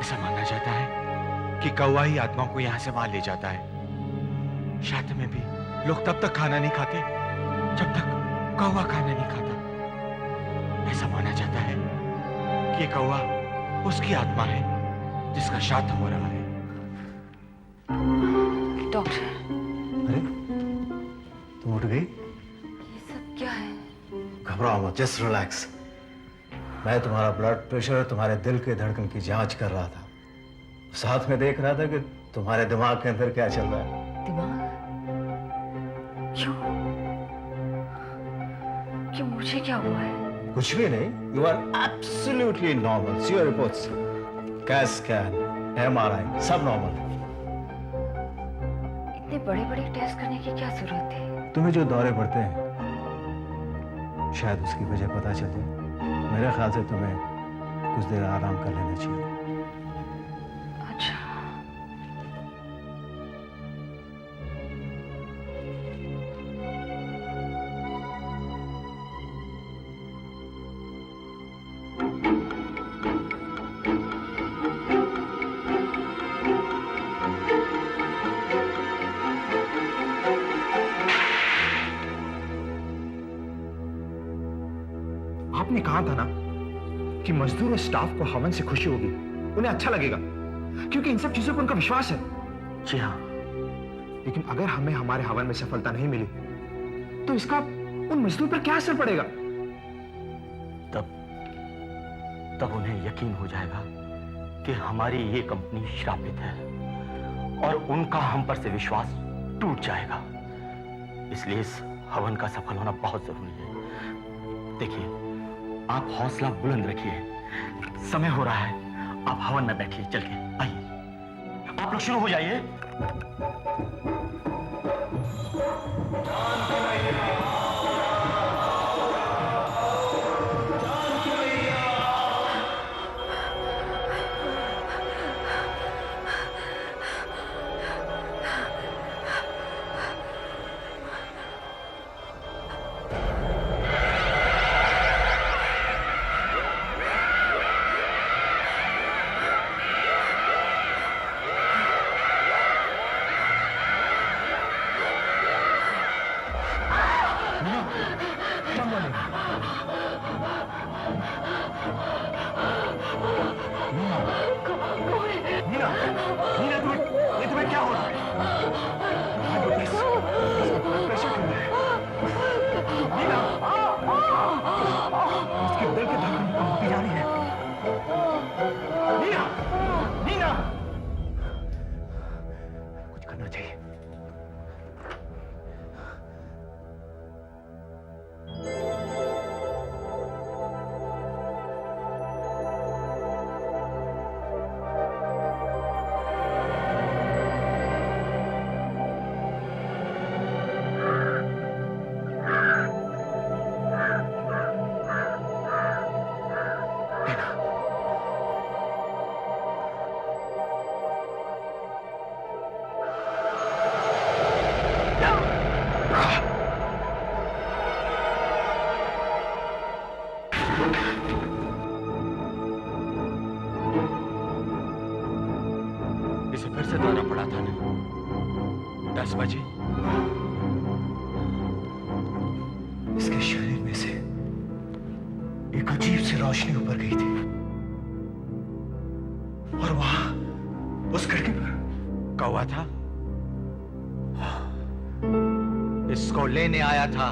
ऐसा माना जाता है कि कौवा ही आत्मा को यहाँ से वहां ले जाता है। शादी में भी लोग तब तक खाना नहीं खाते जब तक कौवा खाना नहीं खाता। ऐसा माना जाता है कि कौवा उसकी आत्मा है जिसका श्राद्ध हो रहा है। डॉक्टर, अरे तुम उठ गई? ये सब क्या है? घबराओ मत, जस्ट रिलैक्स। मैं तुम्हारा ब्लड प्रेशर, तुम्हारे दिल के धड़कन की जांच कर रहा था, साथ में देख रहा था कि तुम्हारे दिमाग के अंदर क्या चल रहा है। दिमाग? क्यों? क्यों, मुझे क्या हुआ है? कुछ भी नहीं, you are absolutely normal. See your reports, cat scan, MRI, सब नॉर्मल है। इतने बड़े बड़े टेस्ट करने की क्या जरूरत थी? तुम्हें जो दौरे पड़ते हैं शायद उसकी वजह पता चल जाए। मेरे ख्याल से तुम्हें कुछ देर आराम कर लेना चाहिए। अच्छा। आपने कहा था ना कि मजदूर और स्टाफ को हवन से खुशी होगी, उन्हें अच्छा लगेगा, क्योंकि इन सब चीजों पर उनका विश्वास है। जी हाँ। लेकिन अगर हमें हमारे हवन में सफलता नहीं मिली तो इसका उन मजदूर पर क्या असर पड़ेगा? तब उन्हें यकीन हो जाएगा कि हमारी ये कंपनी श्रापित है और उनका हम पर से विश्वास टूट जाएगा। इसलिए इस हवन का सफल होना बहुत जरूरी है। देखिए, आप हौसला बुलंद रखिए, समय हो रहा है। आप हवन में बैठिए, चल के आइए। आप लोग शुरू हो जाइए। फिर से दौरा पड़ा था ना 10 बजे। इसके शरीर में से एक अजीब सी रोशनी ऊपर गई थी और वहां उस खिड़की पर कौवा था। इसको लेने आया था।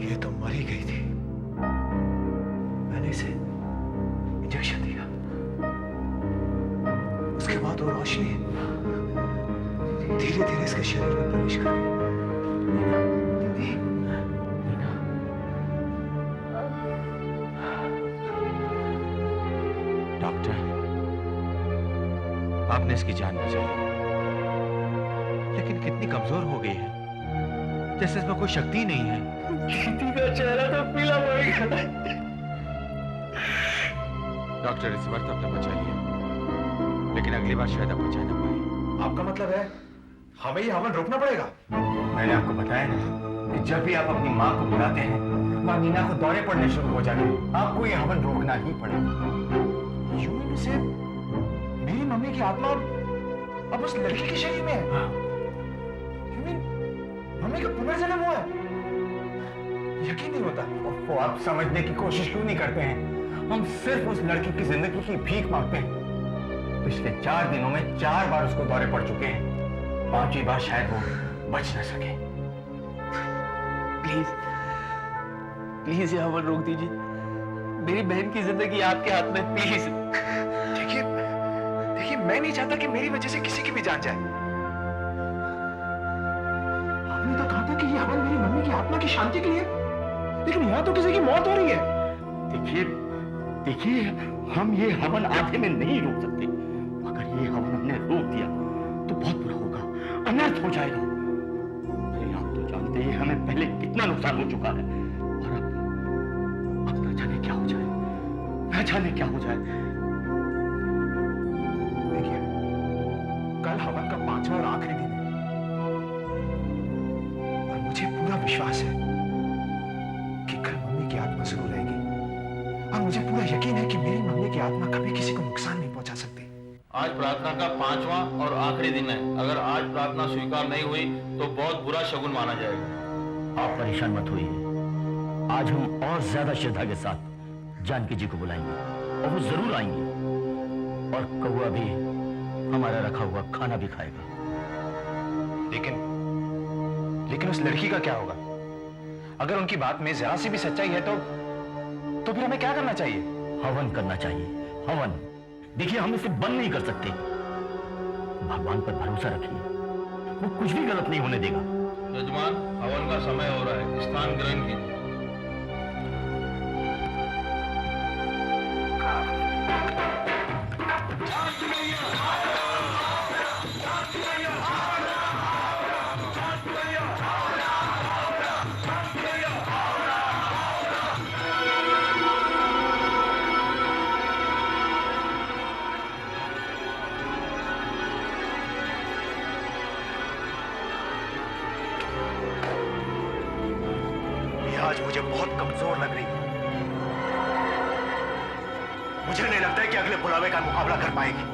ये तो मरी गई थी। मैंने इसे इंजेक्शन दिया, उसके बाद वो रोशनी धीरे धीरे इसके शरीर में प्रवेश कर गई। डॉक्टर, आपने इसकी जान बचाई, लेकिन कितनी कमजोर हो गई है, जैसे इसमें कोई शक्ति नहीं है। किसी का चेहरा तो पीला पड़ गया। डॉक्टर, इस बार तो आपने बचा लिया, लेकिन अगली बार शायद आप बचा ना पाए। आपका मतलब है हमें ये हवन रोकना पड़ेगा? मैंने आपको बताया ना, कि जब भी आप अपनी माँ को बुलाते हैं वहां मीना को दौरे पड़ने शुरू हो जाते हैं। आपको ये हवन रोकना ही पड़ेगा। You mean to say, मेरी मम्मी की आत्मा अब उस लड़की के शरीर में है? You mean, मम्मी का पुनर्जन्म हुआ है? यकीन नहीं होता। वो आप समझने की कोशिश क्यों नहीं करते हैं? हम सिर्फ उस लड़की की जिंदगी की भीख मांगते हैं। पिछले 4 दिनों में 4 बार उसको दौरे पड़ चुके हैं। 5वीं बार शायद वो बच न सके। प्लीज प्लीज ये हवन रोक दीजिए। मेरी बहन की जिंदगी आपके हाथ में, प्लीज। देखिए मैं नहीं चाहता कि मेरी वजह से किसी की भी जान जाए। आपने तो कहा था कि ये हवन मेरी मम्मी की आत्मा की शांति के लिए, लेकिन यहाँ तो किसी की मौत हो रही है। देखिए हम ये हवन आधे में नहीं रोक सकते। अगर ये हवन हमने रोक दिया तो बहुत बुरा होगा, अनर्थ हो जाएगा। अरे आप तो जानते हैं हमें पहले कितना नुकसान हो चुका है, और अब न जाने क्या हो जाए, न जाने क्या हो जाए। देखिए कल हवन का 5वां और आखिरी दिन है, और मुझे पूरा विश्वास है कि कल मम्मी की आत्मा जरूर रहेगी, और मुझे पूरा यकीन है कि मेरी मम्मी की आत्मा कभी किसी को नुकसान नहीं पहुंचा सकती। आज प्रार्थना का 5वां और आखिरी दिन है। अगर आज प्रार्थना स्वीकार नहीं हुई तो बहुत बुरा शगुन माना जाएगा। आप परेशान मत होइए। आज हम और ज्यादा श्रद्धा के साथ जानकी जी को बुलाएंगे, और वो जरूर आएंगी, और कौआ भी हमारा रखा हुआ खाना भी खाएगा। लेकिन उस लड़की का क्या होगा? अगर उनकी बात में जरा सी भी सच्चाई है तो फिर हमें क्या करना चाहिए? हवन करना चाहिए, हवन। देखिए हम इसे बंद नहीं कर सकते। भगवान पर भरोसा रखिए, वो कुछ भी गलत नहीं होने देगा। यजमान, हवन का समय हो रहा है, स्थान ग्रहण कीजिए। आज मुझे बहुत कमजोर लग रही है। मुझे नहीं लगता है कि अगले बुलावे का मुकाबला कर पाएगी।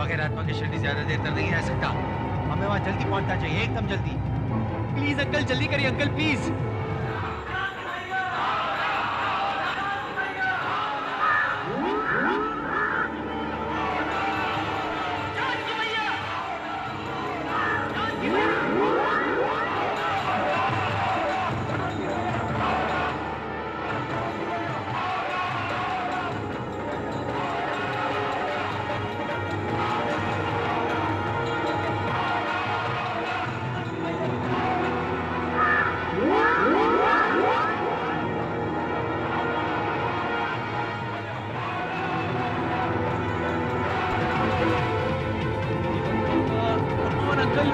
बगैर आत्मा के शरीर ज्यादा देर तक नहीं रह सकता। हमें वहां जल्दी पहुंचना चाहिए, एकदम जल्दी। प्लीज अंकल, जल्दी करिए अंकल, प्लीज। अंकल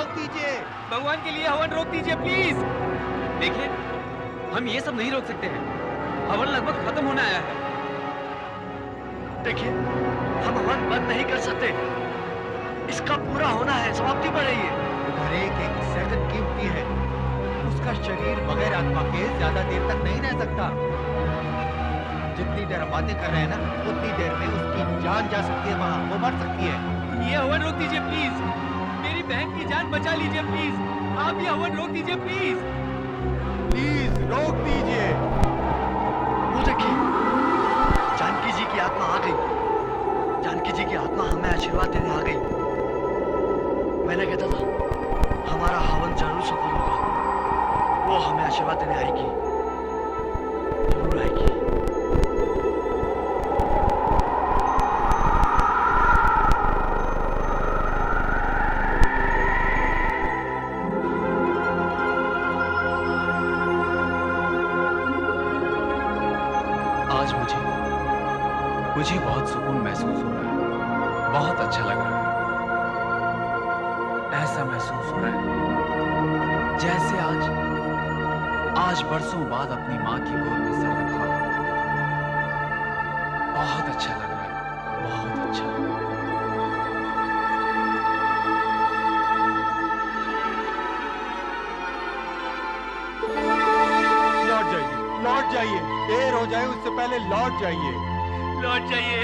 रोक दीजिए, भगवान के लिए हवन रोक दीजिए प्लीज। देखिए, हम ये सब नहीं रोक सकते हैं। हवन लगभग खत्म होने आया है। देखिए, हम हवन बंद नहीं कर सकते। इसका पूरा होना है, समाप्ति पर है ये। हर एक एक सेकंड कीमती है। उसका शरीर बगैर आत्मा के ज्यादा देर तक नहीं रह सकता। जितनी देर हम बातें कर रहे हैं ना, उतनी देर में उसकी जान जा सकती है, वहाँ वो मर सकती है। ये हवन रोक दीजिए प्लीज। मेरी बहन की जान बचा लीजिए प्लीज। आप ये हवन रोक दीजिए प्लीज। प्लीज रोक दीजिए। वो देखिए, जानकी जी की आत्मा आ गई। जानकी जी की आत्मा हमें आशीर्वाद देने आ गई। मैंने कहता था हमारा हवन जरूर सफल होगा। वो हमें आशीर्वाद देने आएगी, जरूर आएगी। आज मुझे बहुत सुकून महसूस हो रहा है। बहुत अच्छा लग रहा है। ऐसा महसूस हो रहा है जैसे आज बरसों बाद अपनी माँ की गोद में सर रखा हो। बहुत अच्छा लग रहा है, बहुत अच्छा। लौट जाइए, देर हो जाए उससे पहले लौट जाइए। लौट जाइए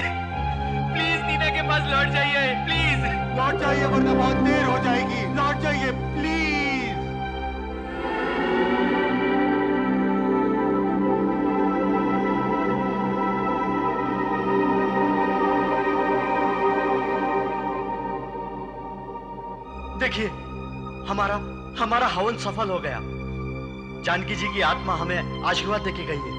प्लीज, नीना के पास लौट जाइए प्लीज। लौट जाइए वरना बहुत देर हो जाएगी। लौट जाइए प्लीज। देखिए, हमारा हवन सफल हो गया। जानकी जी की आत्मा हमें आशीर्वाद देके गई है।